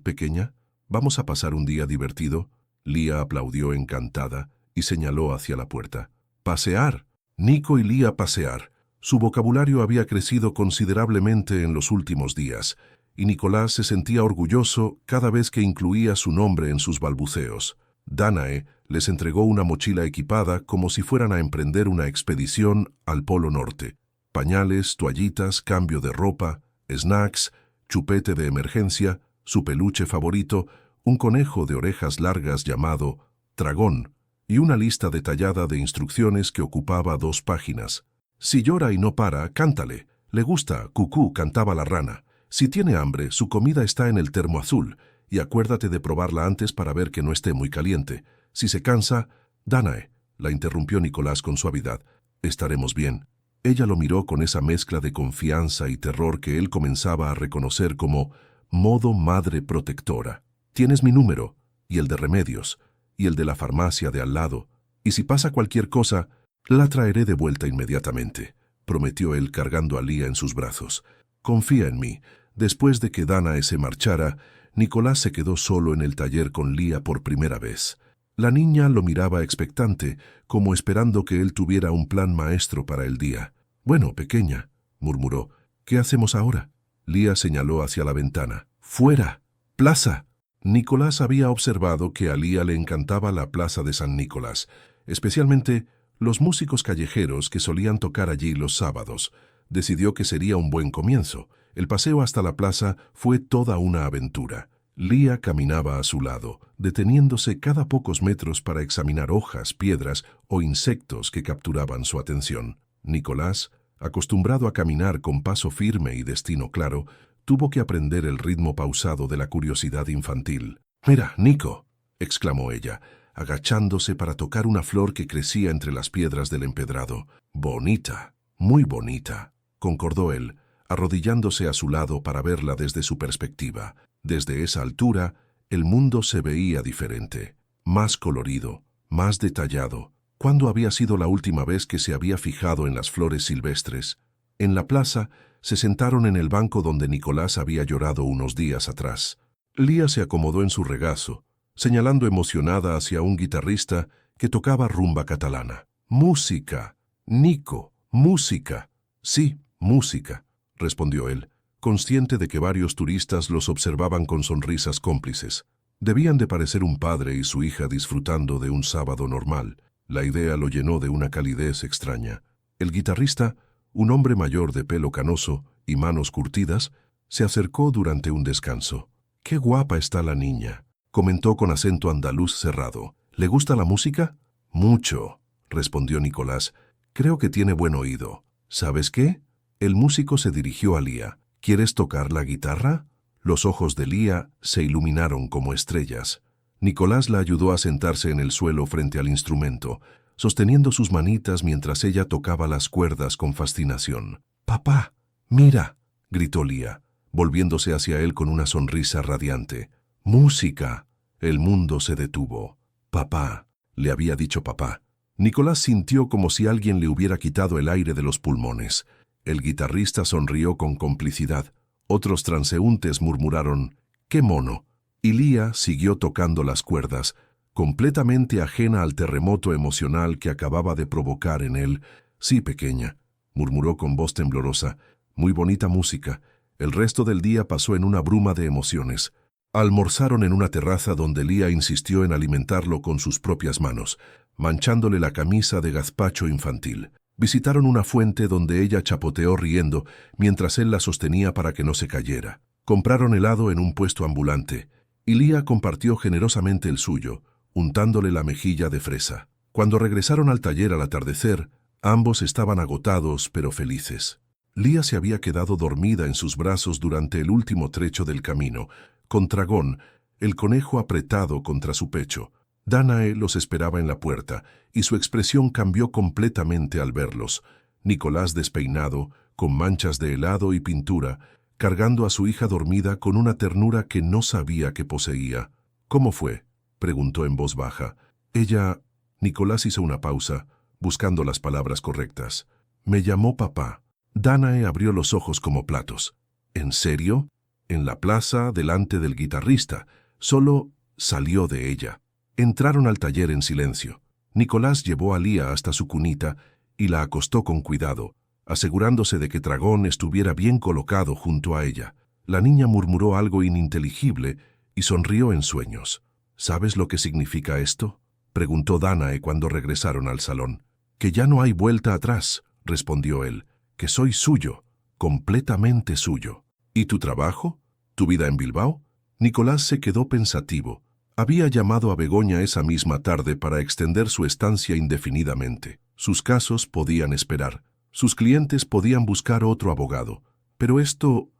pequeña? ¿Vamos a pasar un día divertido? Lía aplaudió encantada y señaló hacia la puerta. ¡Pasear! Nico y Lía pasear. Su vocabulario había crecido considerablemente en los últimos días, y Nicolás se sentía orgulloso cada vez que incluía su nombre en sus balbuceos. Danae les entregó una mochila equipada como si fueran a emprender una expedición al Polo Norte. Pañales, toallitas, cambio de ropa, snacks, chupete de emergencia, su peluche favorito, un conejo de orejas largas llamado Dragón, y una lista detallada de instrucciones que ocupaba 2 páginas. Si llora y no para, cántale. Le gusta, cucú, cantaba la rana. Si tiene hambre, su comida está en el termo azul, y acuérdate de probarla antes para ver que no esté muy caliente. Si se cansa, Danae, la interrumpió Nicolás con suavidad. Estaremos bien. Ella lo miró con esa mezcla de confianza y terror que él comenzaba a reconocer como modo madre protectora. Tienes mi número, y el de remedios, y el de la farmacia de al lado, y si pasa cualquier cosa, la traeré de vuelta inmediatamente, prometió él cargando a Lía en sus brazos. Confía en mí. Después de que Danae se marchara, Nicolás se quedó solo en el taller con Lía por primera vez. La niña lo miraba expectante, como esperando que él tuviera un plan maestro para el día. Bueno, pequeña, murmuró, ¿qué hacemos ahora? Lía señaló hacia la ventana. ¡Fuera! ¡Plaza! Nicolás había observado que a Lía le encantaba la plaza de San Nicolás, especialmente los músicos callejeros que solían tocar allí los sábados. Decidió que sería un buen comienzo. El paseo hasta la plaza fue toda una aventura. Lía caminaba a su lado, deteniéndose cada pocos metros para examinar hojas, piedras o insectos que capturaban su atención. Nicolás, acostumbrado a caminar con paso firme y destino claro, tuvo que aprender el ritmo pausado de la curiosidad infantil. «Mira, Nico», exclamó ella, agachándose para tocar una flor que crecía entre las piedras del empedrado. «Bonita, muy bonita», concordó él, arrodillándose a su lado para verla desde su perspectiva. Desde esa altura, el mundo se veía diferente, más colorido, más detallado. ¿Cuándo había sido la última vez que se había fijado en las flores silvestres? En la plaza, se sentaron en el banco donde Nicolás había llorado unos días atrás. Lía se acomodó en su regazo, señalando emocionada hacia un guitarrista que tocaba rumba catalana. «Música, Nico, música». «Sí, música», respondió él, consciente de que varios turistas los observaban con sonrisas cómplices. Debían de parecer un padre y su hija disfrutando de un sábado normal. La idea lo llenó de una calidez extraña. El guitarrista, un hombre mayor de pelo canoso y manos curtidas, se acercó durante un descanso. «Qué guapa está la niña», comentó con acento andaluz cerrado. «¿Le gusta la música?» «Mucho», respondió Nicolás. «Creo que tiene buen oído. ¿Sabes qué?» El músico se dirigió a Lía. «¿Quieres tocar la guitarra?» Los ojos de Lía se iluminaron como estrellas. Nicolás la ayudó a sentarse en el suelo frente al instrumento, sosteniendo sus manitas mientras ella tocaba las cuerdas con fascinación. «Papá, mira», gritó Lía, volviéndose hacia él con una sonrisa radiante. «Música». El mundo se detuvo. «Papá», le había dicho papá. Nicolás sintió como si alguien le hubiera quitado el aire de los pulmones. El guitarrista sonrió con complicidad. Otros transeúntes murmuraron, «¡Qué mono!». Y Lía siguió tocando las cuerdas, completamente ajena al terremoto emocional que acababa de provocar en él. «Sí, pequeña», murmuró con voz temblorosa, «muy bonita música». El resto del día pasó en una bruma de emociones. Almorzaron en una terraza donde Lía insistió en alimentarlo con sus propias manos, manchándole la camisa de gazpacho infantil. Visitaron una fuente donde ella chapoteó riendo mientras él la sostenía para que no se cayera. Compraron helado en un puesto ambulante, y Lía compartió generosamente el suyo, untándole la mejilla de fresa. Cuando regresaron al taller al atardecer, ambos estaban agotados pero felices. Lía se había quedado dormida en sus brazos durante el último trecho del camino, con Dragón, el conejo apretado contra su pecho. Danae los esperaba en la puerta, y su expresión cambió completamente al verlos. Nicolás despeinado, con manchas de helado y pintura, cargando a su hija dormida con una ternura que no sabía que poseía. «¿Cómo fue?», preguntó en voz baja. Ella... Nicolás hizo una pausa, buscando las palabras correctas. «Me llamó papá». Danae abrió los ojos como platos. ¿En serio? En la plaza, delante del guitarrista. Solo salió de ella. Entraron al taller en silencio. Nicolás llevó a Lía hasta su cunita y la acostó con cuidado, asegurándose de que Tragón estuviera bien colocado junto a ella. La niña murmuró algo ininteligible y sonrió en sueños. ¿Sabes lo que significa esto?, preguntó Danae cuando regresaron al salón. Que ya no hay vuelta atrás, respondió él, que soy suyo, completamente suyo. ¿Y tu trabajo? ¿Tu vida en Bilbao? Nicolás se quedó pensativo. Había llamado a Begoña esa misma tarde para extender su estancia indefinidamente. Sus casos podían esperar. Sus clientes podían buscar otro abogado. Pero esto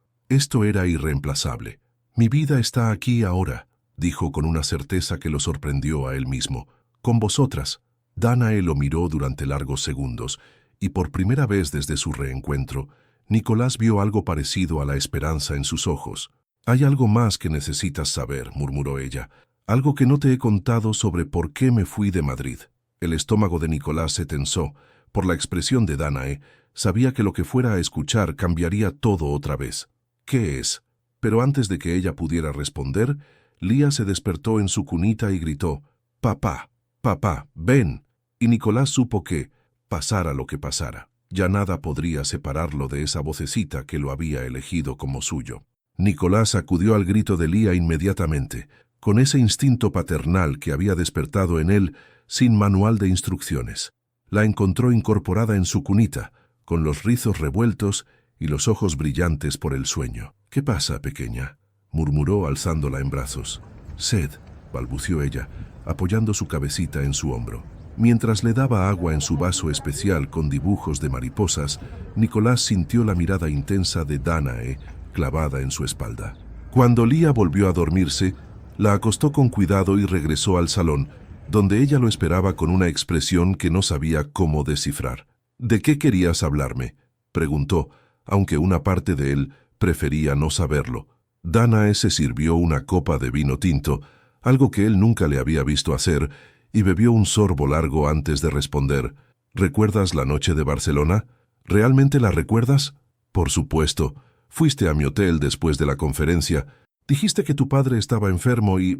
era irreemplazable. Mi vida está aquí ahora, dijo con una certeza que lo sorprendió a él mismo. Con vosotras. Danae lo miró durante largos segundos, y por primera vez desde su reencuentro, Nicolás vio algo parecido a la esperanza en sus ojos. «Hay algo más que necesitas saber», murmuró ella. «Algo que no te he contado sobre por qué me fui de Madrid». El estómago de Nicolás se tensó. Por la expresión de Danae, sabía que lo que fuera a escuchar cambiaría todo otra vez. «¿Qué es?». Pero antes de que ella pudiera responder, Lía se despertó en su cunita y gritó: «Papá, papá, ven». Y Nicolás supo que, pasara lo que pasara, ya nada podría separarlo de esa vocecita que lo había elegido como suyo. Nicolás acudió al grito de Lía inmediatamente, con ese instinto paternal que había despertado en él sin manual de instrucciones. La encontró incorporada en su cunita, con los rizos revueltos y los ojos brillantes por el sueño. «¿Qué pasa, pequeña?», murmuró alzándola en brazos. «Sed», balbució ella, apoyando su cabecita en su hombro. Mientras le daba agua en su vaso especial con dibujos de mariposas, Nicolás sintió la mirada intensa de Danae clavada en su espalda. Cuando Lía volvió a dormirse, la acostó con cuidado y regresó al salón, donde ella lo esperaba con una expresión que no sabía cómo descifrar. «¿De qué querías hablarme?», preguntó, aunque una parte de él prefería no saberlo. Danae se sirvió una copa de vino tinto, algo que él nunca le había visto hacer, y bebió un sorbo largo antes de responder. «¿Recuerdas la noche de Barcelona? ¿Realmente la recuerdas?». «Por supuesto. Fuiste a mi hotel después de la conferencia. Dijiste que tu padre estaba enfermo y...».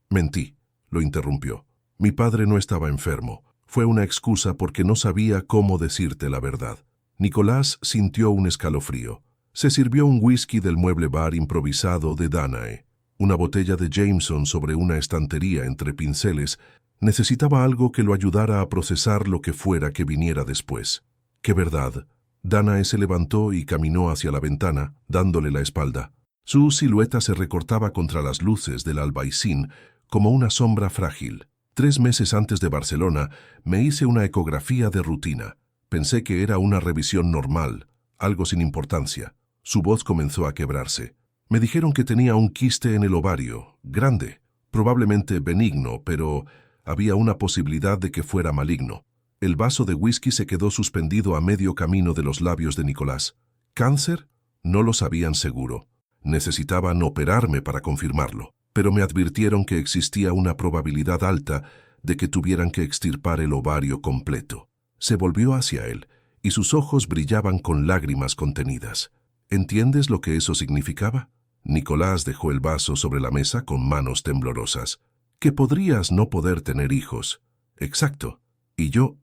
«Mentí», lo interrumpió. «Mi padre no estaba enfermo. Fue una excusa porque no sabía cómo decirte la verdad». Nicolás sintió un escalofrío. Se sirvió un whisky del mueble bar improvisado de Danae. Una botella de Jameson sobre una estantería entre pinceles. Necesitaba algo que lo ayudara a procesar lo que fuera que viniera después. «¿Qué verdad?». Danae se levantó y caminó hacia la ventana, dándole la espalda. Su silueta se recortaba contra las luces del albaicín como una sombra frágil. «3 meses antes de Barcelona me hice una ecografía de rutina. Pensé que era una revisión normal, algo sin importancia». Su voz comenzó a quebrarse. «Me dijeron que tenía un quiste en el ovario, grande, probablemente benigno, pero había una posibilidad de que fuera maligno». El vaso de whisky se quedó suspendido a medio camino de los labios de Nicolás. «¿Cáncer?». No lo sabían seguro. Necesitaban operarme para confirmarlo, pero me advirtieron que existía una probabilidad alta de que tuvieran que extirpar el ovario completo. Se volvió hacia él, y sus ojos brillaban con lágrimas contenidas. «¿Entiendes lo que eso significaba?». Nicolás dejó el vaso sobre la mesa con manos temblorosas. «Que podrías no poder tener hijos». «Exacto. Y yo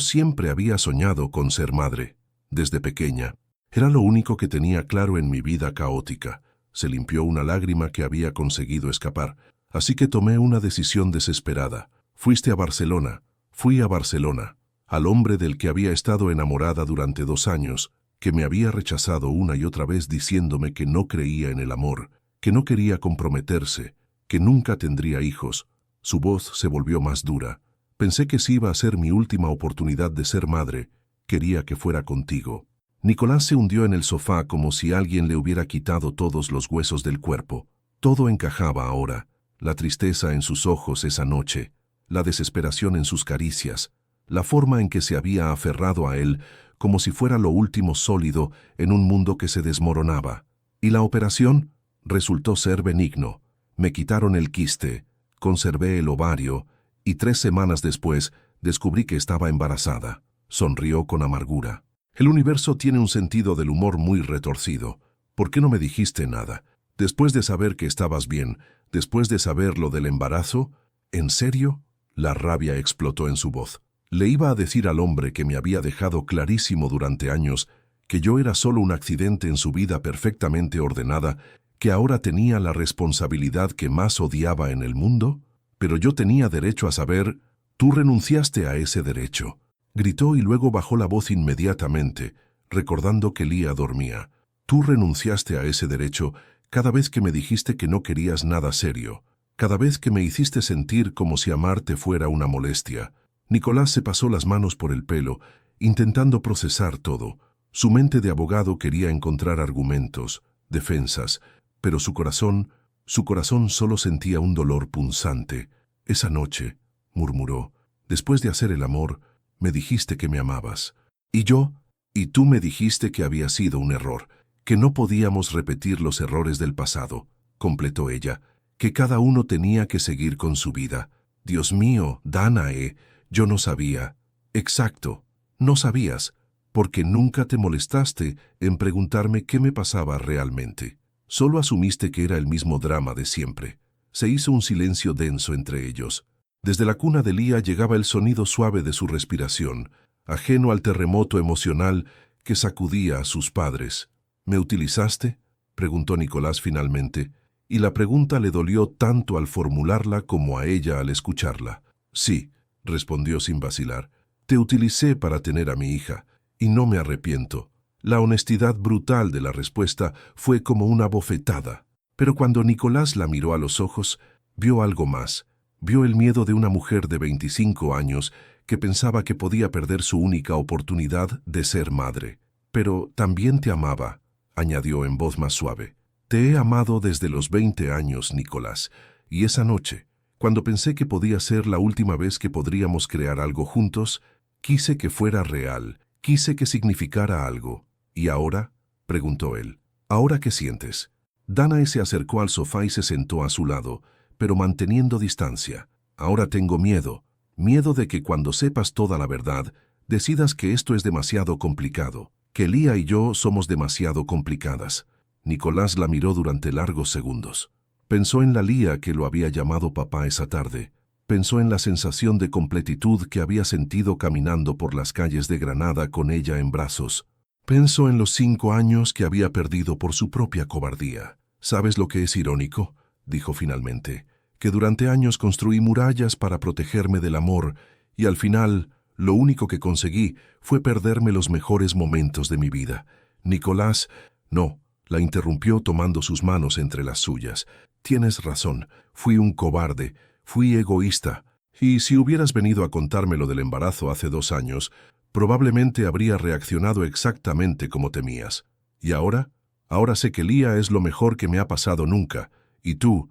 siempre había soñado con ser madre. Desde pequeña. Era lo único que tenía claro en mi vida caótica». Se limpió una lágrima que había conseguido escapar. «Así que tomé una decisión desesperada. Fui a Barcelona. Al hombre del que había estado enamorada durante 2 años, que me había rechazado una y otra vez diciéndome que no creía en el amor, que no quería comprometerse, que nunca tendría hijos». Su voz se volvió más dura. «Pensé que si iba a ser mi última oportunidad de ser madre, quería que fuera contigo». Nicolás se hundió en el sofá como si alguien le hubiera quitado todos los huesos del cuerpo. Todo encajaba ahora. La tristeza en sus ojos esa noche, la desesperación en sus caricias, la forma en que se había aferrado a él como si fuera lo último sólido en un mundo que se desmoronaba. Y la operación resultó ser benigno. Me quitaron el quiste, conservé el ovario, y 3 semanas después descubrí que estaba embarazada. Sonrió con amargura. El universo tiene un sentido del humor muy retorcido. ¿Por qué no me dijiste nada? Después de saber que estabas bien, después de saber lo del embarazo, ¿en serio? La rabia explotó en su voz. Le iba a decir al hombre que me había dejado clarísimo durante años que yo era solo un accidente en su vida perfectamente ordenada, que ahora tenía la responsabilidad que más odiaba en el mundo, pero yo tenía derecho a saber. Tú renunciaste a ese derecho. Gritó y luego bajó la voz inmediatamente, recordando que Lía dormía. Tú renunciaste a ese derecho cada vez que me dijiste que no querías nada serio, cada vez que me hiciste sentir como si amarte fuera una molestia. Nicolás se pasó las manos por el pelo, intentando procesar todo. Su mente de abogado quería encontrar argumentos, defensas, pero su corazón solo sentía un dolor punzante. Esa noche, murmuró, después de hacer el amor, me dijiste que me amabas. Y tú me dijiste que había sido un error, que no podíamos repetir los errores del pasado, completó ella, que cada uno tenía que seguir con su vida. Dios mío, Danae, yo no sabía. Exacto, no sabías, porque nunca te molestaste en preguntarme qué me pasaba realmente. Solo asumiste que era el mismo drama de siempre. Se hizo un silencio denso entre ellos. Desde la cuna de Lía llegaba el sonido suave de su respiración, ajeno al terremoto emocional que sacudía a sus padres. ¿Me utilizaste?, preguntó Nicolás finalmente, y la pregunta le dolió tanto al formularla como a ella al escucharla. Sí, respondió sin vacilar. Te utilicé para tener a mi hija, y no me arrepiento. La honestidad brutal de la respuesta fue como una bofetada. Pero cuando Nicolás la miró a los ojos, vio algo más. Vio el miedo de una mujer de 25 años que pensaba que podía perder su única oportunidad de ser madre. Pero también te amaba, añadió en voz más suave. Te he amado desde los 20 años, Nicolás, y esa noche, cuando pensé que podía ser la última vez que podríamos crear algo juntos, quise que fuera real, quise que significara algo. ¿Y ahora?, preguntó él. ¿Ahora qué sientes? Danae se acercó al sofá y se sentó a su lado, pero manteniendo distancia. Ahora tengo miedo de que cuando sepas toda la verdad, decidas que esto es demasiado complicado, que Lía y yo somos demasiado complicadas. Nicolás la miró durante largos segundos. Pensó en la Lía que lo había llamado papá esa tarde. Pensó en la sensación de completitud que había sentido caminando por las calles de Granada con ella en brazos. Pensó en los 5 años que había perdido por su propia cobardía. ¿Sabes lo que es irónico?, dijo finalmente, que durante años construí murallas para protegerme del amor y al final lo único que conseguí fue perderme los mejores momentos de mi vida. Nicolás, no, la interrumpió tomando sus manos entre las suyas. Tienes razón, fui un cobarde, fui egoísta, y si hubieras venido a contarme lo del embarazo hace 2 años, probablemente habría reaccionado exactamente como temías. ¿Y ahora? Ahora sé que Lía es lo mejor que me ha pasado nunca, y tú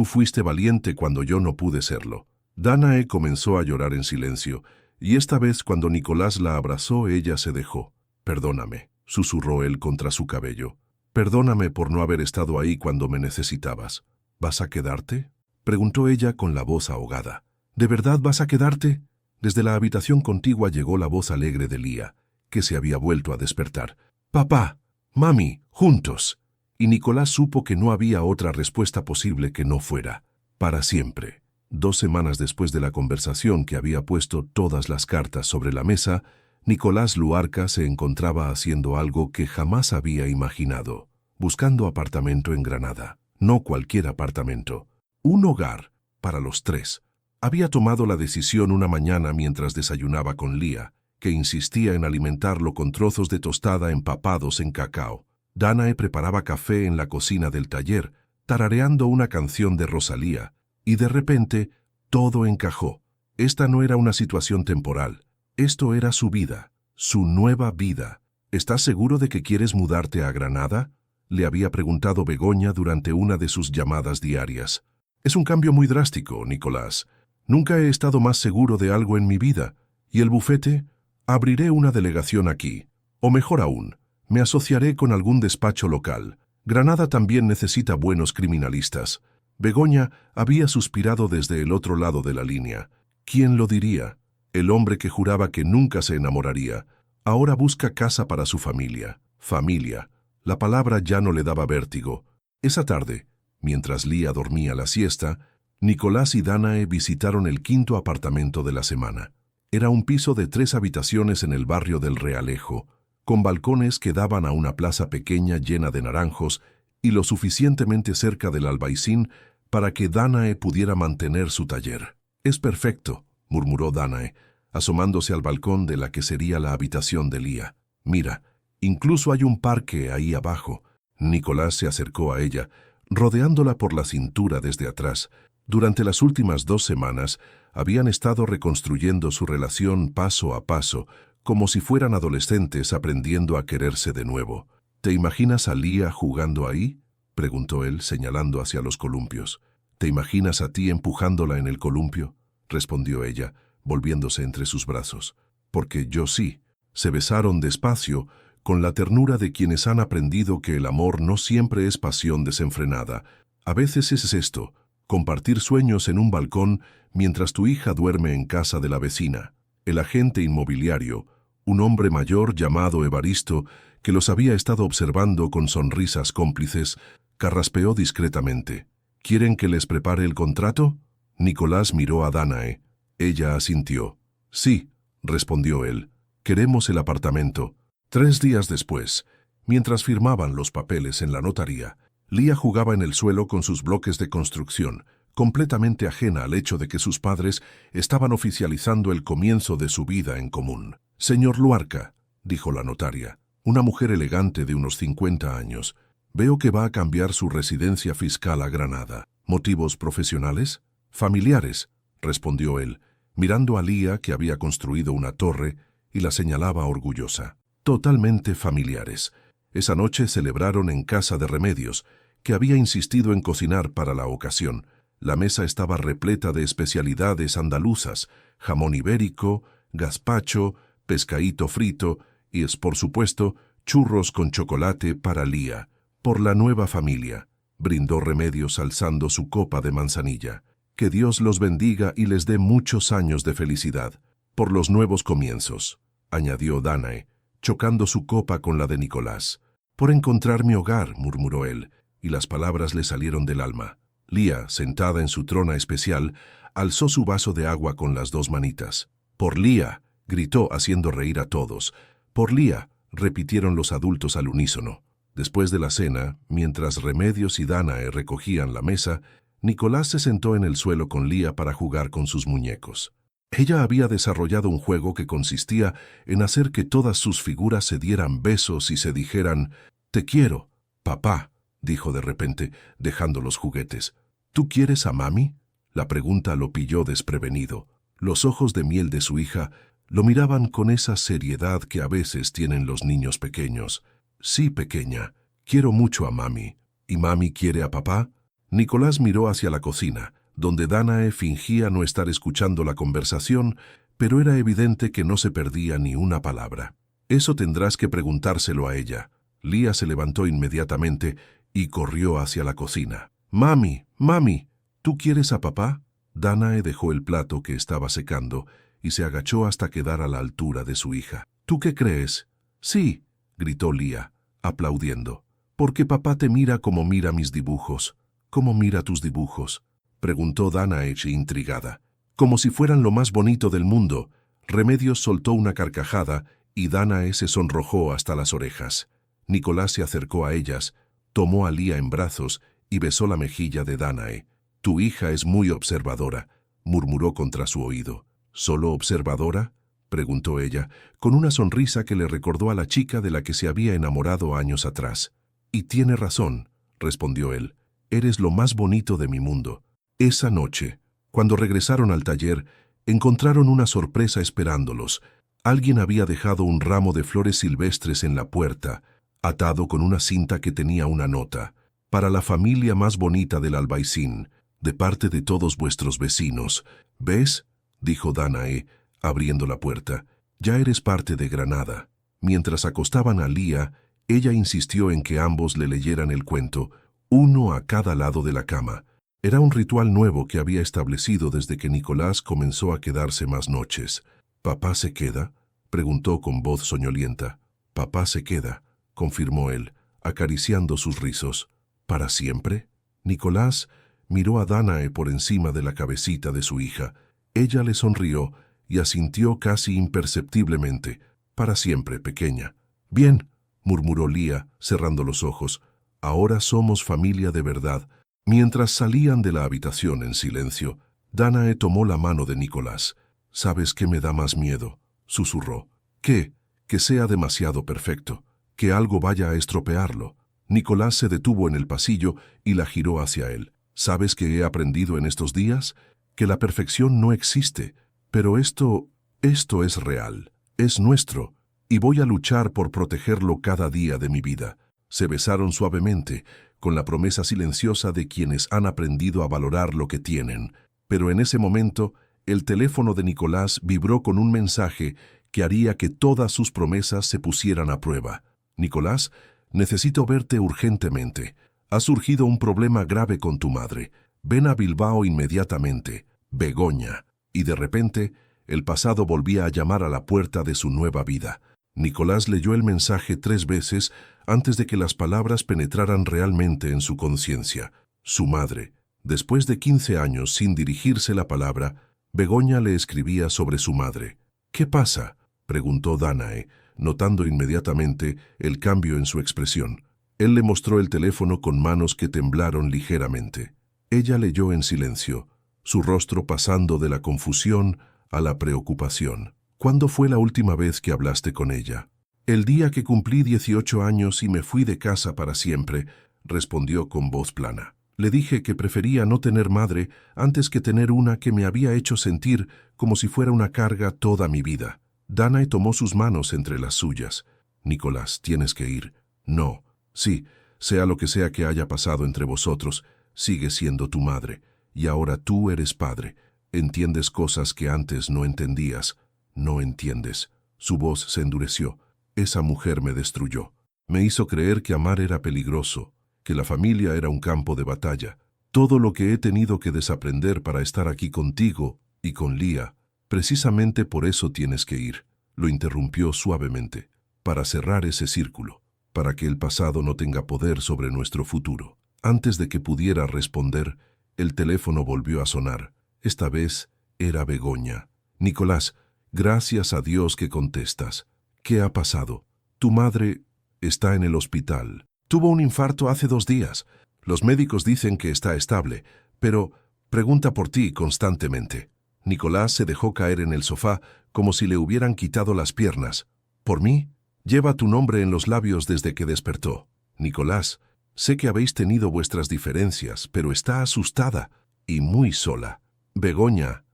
fuiste valiente cuando yo no pude serlo. Danae comenzó a llorar en silencio, y esta vez cuando Nicolás la abrazó ella se dejó. Perdóname, susurró él contra su cabello. Perdóname por no haber estado ahí cuando me necesitabas. ¿Vas a quedarte?, preguntó ella con la voz ahogada. ¿De verdad vas a quedarte? Desde la habitación contigua llegó la voz alegre de Lía, que se había vuelto a despertar. Papá, mami, juntos. Y Nicolás supo que no había otra respuesta posible que no fuera para siempre. 2 semanas después de la conversación que había puesto todas las cartas sobre la mesa, Nicolás Luarca se encontraba haciendo algo que jamás había imaginado, buscando apartamento en Granada. No cualquier apartamento, un hogar para los 3. Había tomado la decisión una mañana mientras desayunaba con Lía, que insistía en alimentarlo con trozos de tostada empapados en cacao. Danae preparaba café en la cocina del taller, tarareando una canción de Rosalía, y de repente todo encajó. Esta no era una situación temporal, esto era su vida, su nueva vida. ¿Estás seguro de que quieres mudarte a Granada?, le había preguntado Begoña durante una de sus llamadas diarias. Es un cambio muy drástico, Nicolás. Nunca he estado más seguro de algo en mi vida. ¿Y el bufete? Abriré una delegación aquí. O mejor aún, me asociaré con algún despacho local. Granada también necesita buenos criminalistas. Begoña había suspirado desde el otro lado de la línea. ¿Quién lo diría? El hombre que juraba que nunca se enamoraría, Ahora busca casa para su familia. Familia. La palabra ya no le daba vértigo. Esa tarde, mientras Lía dormía la siesta, Nicolás y Danae visitaron el quinto apartamento de la semana. Era un piso de 3 habitaciones en el barrio del Realejo, con balcones que daban a una plaza pequeña llena de naranjos y lo suficientemente cerca del Albaicín para que Danae pudiera mantener su taller. «Es perfecto», murmuró Danae, asomándose al balcón de la que sería la habitación de Lía. «Mira, incluso hay un parque ahí abajo». Nicolás se acercó a ella, rodeándola por la cintura desde atrás. Durante las últimas 2 semanas habían estado reconstruyendo su relación paso a paso, como si fueran adolescentes aprendiendo a quererse de nuevo. «¿Te imaginas a Lía jugando ahí?», preguntó él, señalando hacia los columpios. «¿Te imaginas a ti empujándola en el columpio?», respondió ella, volviéndose entre sus brazos. «Porque yo sí». Se besaron despacio, con la ternura de quienes han aprendido que el amor no siempre es pasión desenfrenada. A veces es esto, compartir sueños en un balcón mientras tu hija duerme en casa de la vecina. El agente inmobiliario, un hombre mayor llamado Evaristo, que los había estado observando con sonrisas cómplices, carraspeó discretamente. «¿Quieren que les prepare el contrato?». Nicolás miró a Danae. Ella asintió. «Sí», respondió él. «Queremos el apartamento». 3 días después, mientras firmaban los papeles en la notaría, Lía jugaba en el suelo con sus bloques de construcción, completamente ajena al hecho de que sus padres estaban oficializando el comienzo de su vida en común. «Señor Luarca», dijo la notaria, una mujer elegante de unos 50 años, «veo que va a cambiar su residencia fiscal a Granada. ¿Motivos profesionales?». «Familiares», respondió él, mirando a Lía, que había construido una torre, y la señalaba orgullosa. «Totalmente familiares». Esa noche celebraron en casa de Remedios, que había insistido en cocinar para la ocasión. La mesa estaba repleta de especialidades andaluzas, jamón ibérico, gazpacho, pescaíto frito y, por supuesto, churros con chocolate para Lía. «Por la nueva familia», brindó Remedios alzando su copa de manzanilla. «Que Dios los bendiga y les dé muchos años de felicidad». «Por los nuevos comienzos», añadió Danae, chocando su copa con la de Nicolás. «Por encontrar mi hogar», murmuró él, y las palabras le salieron del alma. Lía, sentada en su trona especial, alzó su vaso de agua con las 2 manitas. «Por Lía», gritó haciendo reír a todos. «Por Lía», repitieron los adultos al unísono. Después de la cena, mientras Remedios y Danae recogían la mesa, Nicolás se sentó en el suelo con Lía para jugar con sus muñecos. Ella había desarrollado un juego que consistía en hacer que todas sus figuras se dieran besos y se dijeran «Te quiero, papá», dijo de repente, dejando los juguetes. «¿Tú quieres a mami?». La pregunta lo pilló desprevenido. Los ojos de miel de su hija lo miraban con esa seriedad que a veces tienen los niños pequeños. «Sí, pequeña, quiero mucho a mami». «¿Y mami quiere a papá?». Nicolás miró hacia la cocina, donde Danae fingía no estar escuchando la conversación, pero era evidente que no se perdía ni una palabra. «Eso tendrás que preguntárselo a ella». Lía se levantó inmediatamente y corrió hacia la cocina. «Mami, mami, ¿tú quieres a papá?». Danae dejó el plato que estaba secando y se agachó hasta quedar a la altura de su hija. «¿Tú qué crees?». «Sí», gritó Lía, aplaudiendo. «Porque papá te mira como mira mis dibujos». «¿Cómo mira tus dibujos?», preguntó Danae intrigada. «Como si fueran lo más bonito del mundo». Remedios soltó una carcajada y Danae se sonrojó hasta las orejas. Nicolás se acercó a ellas, tomó a Lía en brazos y besó la mejilla de Danae. «Tu hija es muy observadora», murmuró contra su oído. «¿Solo observadora?», preguntó ella, con una sonrisa que le recordó a la chica de la que se había enamorado años atrás. «Y tiene razón», respondió él. «Eres lo más bonito de mi mundo». Esa noche, cuando regresaron al taller, encontraron una sorpresa esperándolos. Alguien había dejado un ramo de flores silvestres en la puerta, atado con una cinta que tenía una nota. «Para la familia más bonita del Albaicín, de parte de todos vuestros vecinos». «¿Ves?», dijo Danae, abriendo la puerta. «Ya eres parte de Granada». Mientras acostaban a Lía, ella insistió en que ambos le leyeran el cuento, uno a cada lado de la cama. Era un ritual nuevo que había establecido desde que Nicolás comenzó a quedarse más noches. «¿Papá se queda?», preguntó con voz soñolienta. Papá se queda, confirmó él, acariciando sus rizos. ¿Para siempre? Nicolás miró a Danae por encima de la cabecita de su hija. Ella le sonrió y asintió casi imperceptiblemente. Para siempre, pequeña. Bien, murmuró Lía, cerrando los ojos. Ahora somos familia de verdad. Mientras salían de la habitación en silencio, Danae tomó la mano de Nicolás. ¿Sabes qué me da más miedo?, susurró. ¿Qué? Que sea demasiado perfecto, que algo vaya a estropearlo. Nicolás se detuvo en el pasillo y la giró hacia él. ¿Sabes qué he aprendido en estos días? Que la perfección no existe, pero esto es real, es nuestro, y voy a luchar por protegerlo cada día de mi vida. Se besaron suavemente, con la promesa silenciosa de quienes han aprendido a valorar lo que tienen. Pero en ese momento, el teléfono de Nicolás vibró con un mensaje que haría que todas sus promesas se pusieran a prueba. Nicolás, necesito verte urgentemente. Ha surgido un problema grave con tu madre. Ven a Bilbao inmediatamente. Begoña. Y de repente, el pasado volvía a llamar a la puerta de su nueva vida. Nicolás leyó el mensaje 3 veces antes de que las palabras penetraran realmente en su conciencia. Su madre. Después de 15 años sin dirigirse la palabra, Begoña le escribía sobre su madre. ¿Qué pasa?, preguntó Danae, notando inmediatamente el cambio en su expresión. Él le mostró el teléfono con manos que temblaron ligeramente. Ella leyó en silencio, su rostro pasando de la confusión a la preocupación. ¿Cuándo fue la última vez que hablaste con ella? El día que cumplí 18 años y me fui de casa para siempre, respondió con voz plana. Le dije que prefería no tener madre antes que tener una que me había hecho sentir como si fuera una carga toda mi vida. Danae tomó sus manos entre las suyas. Nicolás, tienes que ir. No. Sí, sea lo que sea que haya pasado entre vosotros, sigue siendo tu madre. Y ahora tú eres padre. Entiendes cosas que antes no entendías. No entiendes. Su voz se endureció. Esa mujer me destruyó. Me hizo creer que amar era peligroso, que la familia era un campo de batalla. Todo lo que he tenido que desaprender para estar aquí contigo y con Lía. Precisamente por eso tienes que ir, lo interrumpió suavemente, para cerrar ese círculo, para que el pasado no tenga poder sobre nuestro futuro. Antes de que pudiera responder, el teléfono volvió a sonar. Esta vez era Begoña. Nicolás, gracias a Dios que contestas. ¿Qué ha pasado? Tu madre está en el hospital. Tuvo un infarto hace 2 días. Los médicos dicen que está estable, pero pregunta por ti constantemente. Nicolás se dejó caer en el sofá como si le hubieran quitado las piernas. ¿Por mí? Lleva tu nombre en los labios desde que despertó. Nicolás, sé que habéis tenido vuestras diferencias, pero está asustada y muy sola. Begoña,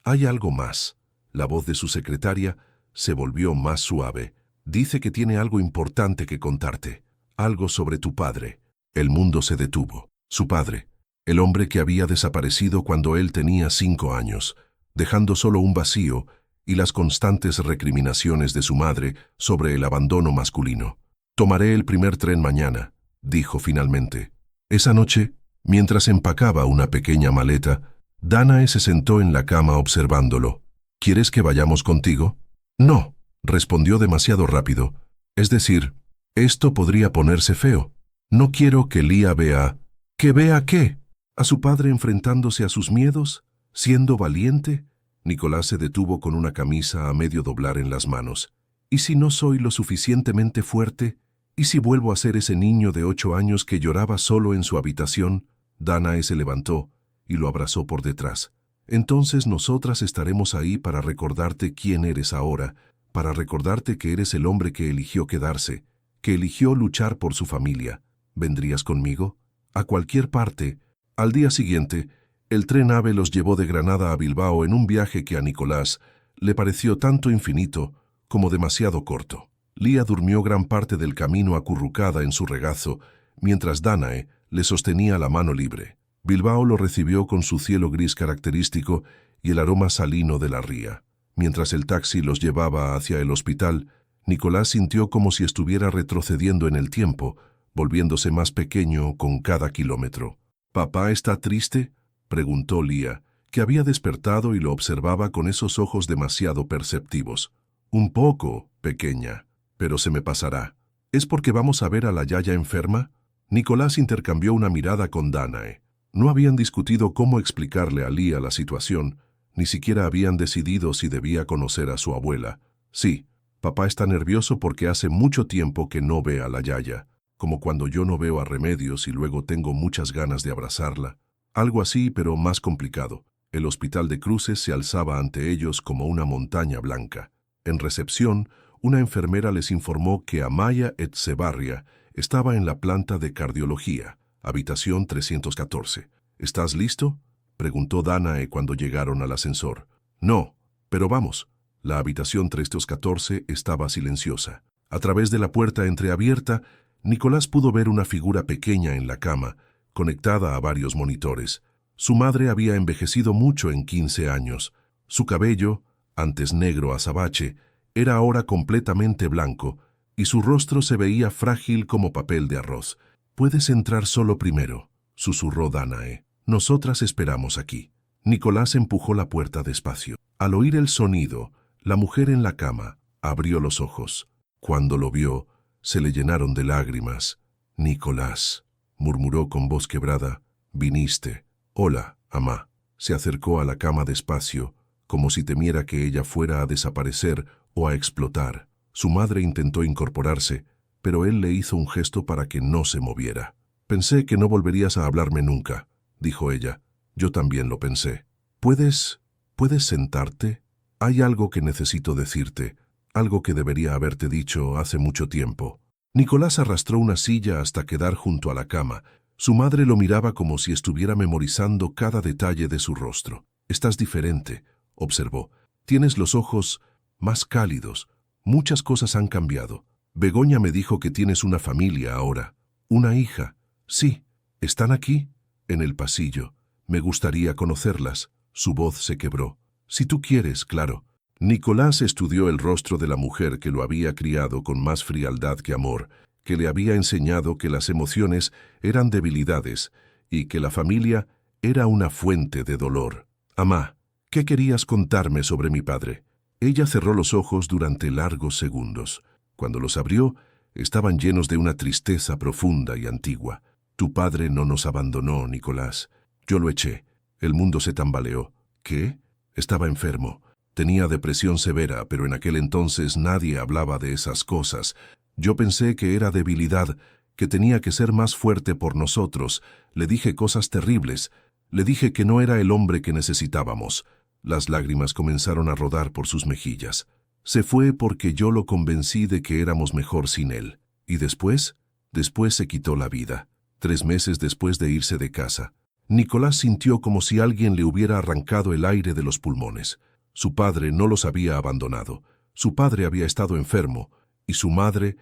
hay algo más. La voz de su secretaria se volvió más suave. Dice que tiene algo importante que contarte. Algo sobre tu padre. El mundo se detuvo. Su padre. El hombre que había desaparecido cuando él tenía 5 años, dejando solo un vacío y las constantes recriminaciones de su madre sobre el abandono masculino. Tomaré el primer tren mañana, dijo finalmente. Esa noche, mientras empacaba una pequeña maleta, Danae se sentó en la cama observándolo. ¿Quieres que vayamos contigo? No, respondió demasiado rápido. Es decir, esto podría ponerse feo. No quiero que Lía vea... ¿Que vea qué? ¿A su padre enfrentándose a sus miedos? ¿Siendo valiente? Nicolás se detuvo con una camisa a medio doblar en las manos. ¿Y si no soy lo suficientemente fuerte? ¿Y si vuelvo a ser ese niño de 8 años que lloraba solo en su habitación? Danae se levantó y lo abrazó por detrás. Entonces nosotras estaremos ahí para recordarte quién eres ahora, para recordarte que eres el hombre que eligió quedarse, que eligió luchar por su familia. ¿Vendrías conmigo? A cualquier parte. Al día siguiente, el tren AVE los llevó de Granada a Bilbao en un viaje que a Nicolás le pareció tanto infinito como demasiado corto. Lía durmió gran parte del camino acurrucada en su regazo, mientras Danae le sostenía la mano libre. Bilbao lo recibió con su cielo gris característico y el aroma salino de la ría. Mientras el taxi los llevaba hacia el hospital, Nicolás sintió como si estuviera retrocediendo en el tiempo, volviéndose más pequeño con cada kilómetro. ¿Papá está triste?, preguntó Lía, que había despertado y lo observaba con esos ojos demasiado perceptivos. Un poco, pequeña, pero se me pasará. ¿Es porque vamos a ver a la Yaya enferma? Nicolás intercambió una mirada con Danae. No habían discutido cómo explicarle a Lía la situación, ni siquiera habían decidido si debía conocer a su abuela. Sí, papá está nervioso porque hace mucho tiempo que no ve a la Yaya, como cuando yo no veo a Remedios y luego tengo muchas ganas de abrazarla. Algo así, pero más complicado. El hospital de Cruces se alzaba ante ellos como una montaña blanca. En recepción, una enfermera les informó que Amaya Etxebarria estaba en la planta de cardiología, habitación 314. ¿Estás listo?, preguntó Danae cuando llegaron al ascensor. No, pero vamos. La habitación 314 estaba silenciosa. A través de la puerta entreabierta, Nicolás pudo ver una figura pequeña en la cama, conectada a varios monitores. Su madre había envejecido mucho en 15 años. Su cabello, antes negro azabache, era ahora completamente blanco, y su rostro se veía frágil como papel de arroz. «Puedes entrar solo primero», susurró Danae. «Nosotras esperamos aquí». Nicolás empujó la puerta despacio. Al oír el sonido, la mujer en la cama abrió los ojos. Cuando lo vio, se le llenaron de lágrimas. «Nicolás», murmuró con voz quebrada, «viniste». «Hola, amá». Se acercó a la cama despacio, como si temiera que ella fuera a desaparecer o a explotar. Su madre intentó incorporarse, pero él le hizo un gesto para que no se moviera. «Pensé que no volverías a hablarme nunca», dijo ella. «Yo también lo pensé». ¿Puedes sentarte? Hay algo que necesito decirte, algo que debería haberte dicho hace mucho tiempo». Nicolás arrastró una silla hasta quedar junto a la cama. Su madre lo miraba como si estuviera memorizando cada detalle de su rostro. «Estás diferente», observó. «Tienes los ojos más cálidos. Muchas cosas han cambiado. Begoña me dijo que tienes una familia ahora. Una hija». «Sí. ¿Están aquí?» «En el pasillo. Me gustaría conocerlas». Su voz se quebró. «Si tú quieres, claro». Nicolás estudió el rostro de la mujer que lo había criado con más frialdad que amor, que le había enseñado que las emociones eran debilidades y que la familia era una fuente de dolor. «Amá, ¿qué querías contarme sobre mi padre?». Ella cerró los ojos durante largos segundos. Cuando los abrió, estaban llenos de una tristeza profunda y antigua. «Tu padre no nos abandonó, Nicolás. Yo lo eché. El mundo se tambaleó». «¿Qué?». «Estaba enfermo. Tenía depresión severa, pero en aquel entonces nadie hablaba de esas cosas. Yo pensé que era debilidad, que tenía que ser más fuerte por nosotros. Le dije cosas terribles. Le dije que no era el hombre que necesitábamos». Las lágrimas comenzaron a rodar por sus mejillas. «Se fue porque yo lo convencí de que éramos mejor sin él. ¿Y después?». «Después se quitó la vida. 3 meses después de irse de casa». Nicolás sintió como si alguien le hubiera arrancado el aire de los pulmones. Su padre no los había abandonado. Su padre había estado enfermo, y su madre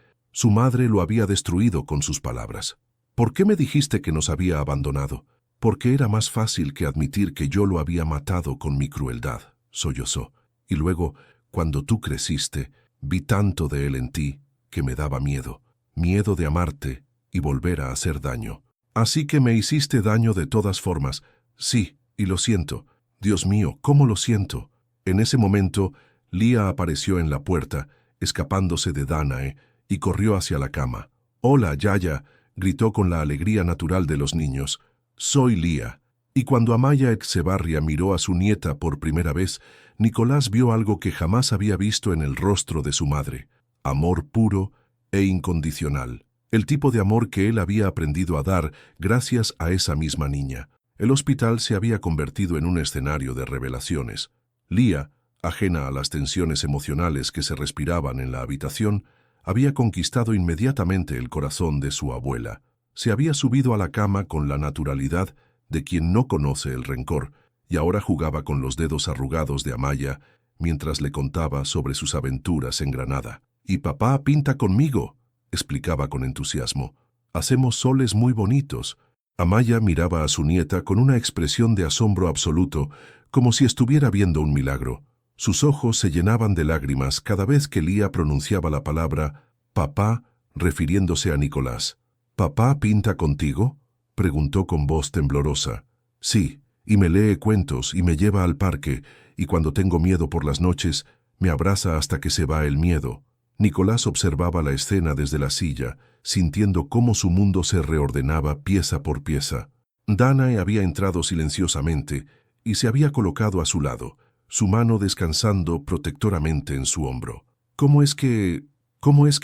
lo había destruido con sus palabras. «¿Por qué me dijiste que nos había abandonado?». «Porque era más fácil que admitir que yo lo había matado con mi crueldad», sollozó. «Y luego, cuando tú creciste, vi tanto de él en ti que me daba miedo. Miedo de amarte y volver a hacer daño. Así que me hiciste daño de todas formas». «Sí, y lo siento. Dios mío, ¿cómo lo siento?». En ese momento, Lía apareció en la puerta, escapándose de Danae, y corrió hacia la cama. «Hola, Yaya», gritó con la alegría natural de los niños. «Soy Lía». Y cuando Amaya Etxebarria miró a su nieta por primera vez, Nicolás vio algo que jamás había visto en el rostro de su madre: amor puro e incondicional. El tipo de amor que él había aprendido a dar gracias a esa misma niña. El hospital se había convertido en un escenario de revelaciones. Lía, ajena a las tensiones emocionales que se respiraban en la habitación, había conquistado inmediatamente el corazón de su abuela. Se había subido a la cama con la naturalidad de quien no conoce el rencor, y ahora jugaba con los dedos arrugados de Amaya mientras le contaba sobre sus aventuras en Granada. «Y papá pinta conmigo», explicaba con entusiasmo. «Hacemos soles muy bonitos». Amaya miraba a su nieta con una expresión de asombro absoluto, como si estuviera viendo un milagro. Sus ojos se llenaban de lágrimas cada vez que Lía pronunciaba la palabra «papá», refiriéndose a Nicolás. «¿Papá pinta contigo?», preguntó con voz temblorosa. «Sí, y me lee cuentos y me lleva al parque, y cuando tengo miedo por las noches, Me abraza hasta que se va el miedo. Nicolás observaba la escena desde la silla, sintiendo cómo su mundo se reordenaba pieza por pieza. Danae había entrado silenciosamente y se había colocado a su lado, su mano descansando protectoramente en su hombro. ¿Cómo es que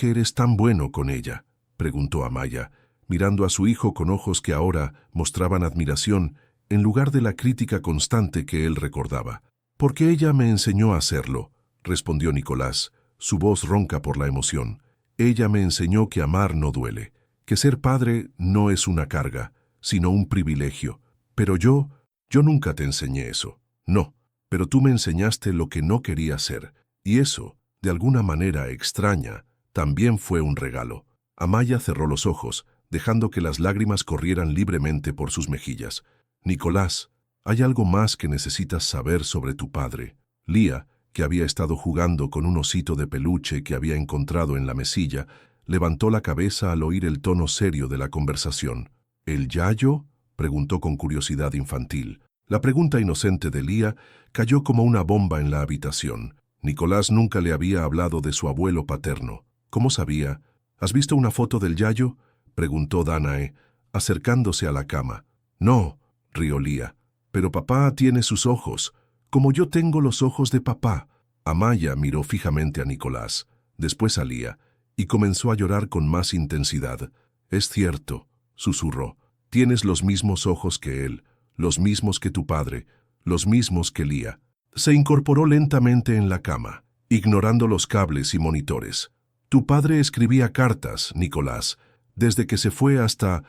eres tan bueno con ella?», preguntó Amaya, mirando a su hijo con ojos que ahora mostraban admiración en lugar de la crítica constante que él recordaba. «Porque ella me enseñó a hacerlo», respondió Nicolás, su voz ronca por la emoción. «Ella me enseñó que amar no duele, que ser padre no es una carga, sino un privilegio. Pero yo nunca te enseñé eso. No, pero tú me enseñaste lo que no quería ser, y eso, de alguna manera extraña, también fue un regalo». Amaya cerró los ojos, dejando que las lágrimas corrieran libremente por sus mejillas. «Nicolás, hay algo más que necesitas saber sobre tu padre». Lía, que había estado jugando con un osito de peluche que había encontrado en la mesilla, levantó la cabeza al oír el tono serio de la conversación. «¿El Yayo?», preguntó con curiosidad infantil. La pregunta inocente de Lía cayó como una bomba en la habitación. Nicolás nunca le había hablado de su abuelo paterno. ¿Cómo sabía? «¿Has visto una foto del Yayo?», preguntó Danae, acercándose a la cama. «No», rió Lía, «pero papá tiene sus ojos, como yo tengo los ojos de papá». Amaya miró fijamente a Nicolás, después a Lía, y comenzó a llorar con más intensidad. «Es cierto», susurró, «tienes los mismos ojos que él, los mismos que tu padre, los mismos que Lía». Se incorporó lentamente en la cama, ignorando los cables y monitores. «Tu padre escribía cartas, Nicolás, desde que se fue hasta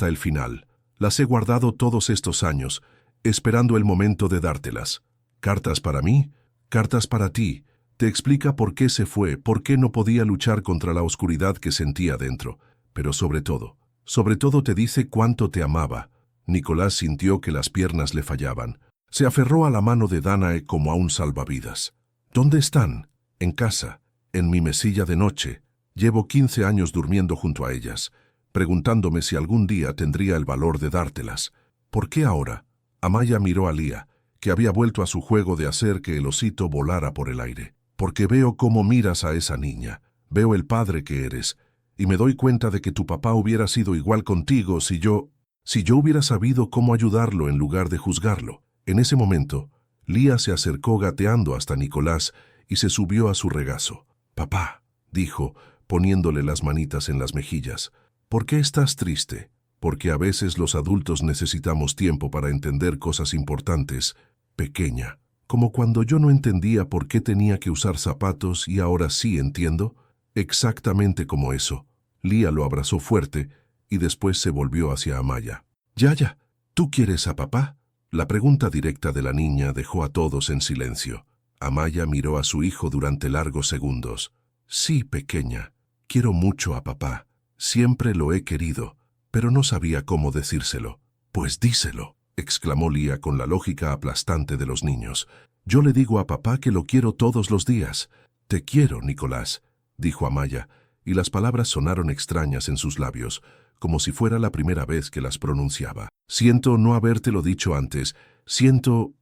el final. Las he guardado todos estos años, esperando el momento de dártelas. Cartas para mí, cartas para ti. Te explica por qué se fue, por qué no podía luchar contra la oscuridad que sentía dentro. Pero sobre todo te dice cuánto te amaba». Nicolás sintió que las piernas le fallaban. Se aferró a la mano de Danae como a un salvavidas. «¿Dónde están?» «En casa, en mi mesilla de noche. Llevo 15 años durmiendo junto a ellas, preguntándome si algún día tendría el valor de dártelas. ¿Por qué ahora?». Amaya miró a Lía, que había vuelto a su juego de hacer que el osito volara por el aire. «Porque veo cómo miras a esa niña, veo el padre que eres, y me doy cuenta de que tu papá hubiera sido igual contigo si yo hubiera sabido cómo ayudarlo en lugar de juzgarlo». En ese momento, Lía se acercó gateando hasta Nicolás y se subió a su regazo. «Papá», dijo, poniéndole las manitas en las mejillas, «¿por qué estás triste?». «Porque a veces los adultos necesitamos tiempo para entender cosas importantes, pequeña. Como cuando yo no entendía por qué tenía que usar zapatos y ahora sí entiendo». «Exactamente como eso». Lía lo abrazó fuerte y después se volvió hacia Amaya. «Yaya, ¿tú quieres a papá?». La pregunta directa de la niña dejó a todos en silencio. Amaya miró a su hijo durante largos segundos. «Sí, pequeña, quiero mucho a papá. Siempre lo he querido, pero no sabía cómo decírselo». «Pues díselo», exclamó Lía con la lógica aplastante de los niños. «Yo le digo a papá que lo quiero todos los días». «Te quiero, Nicolás», dijo Amaya, y las palabras sonaron extrañas en sus labios, como si fuera la primera vez que las pronunciaba. «Siento no habértelo dicho antes. Siento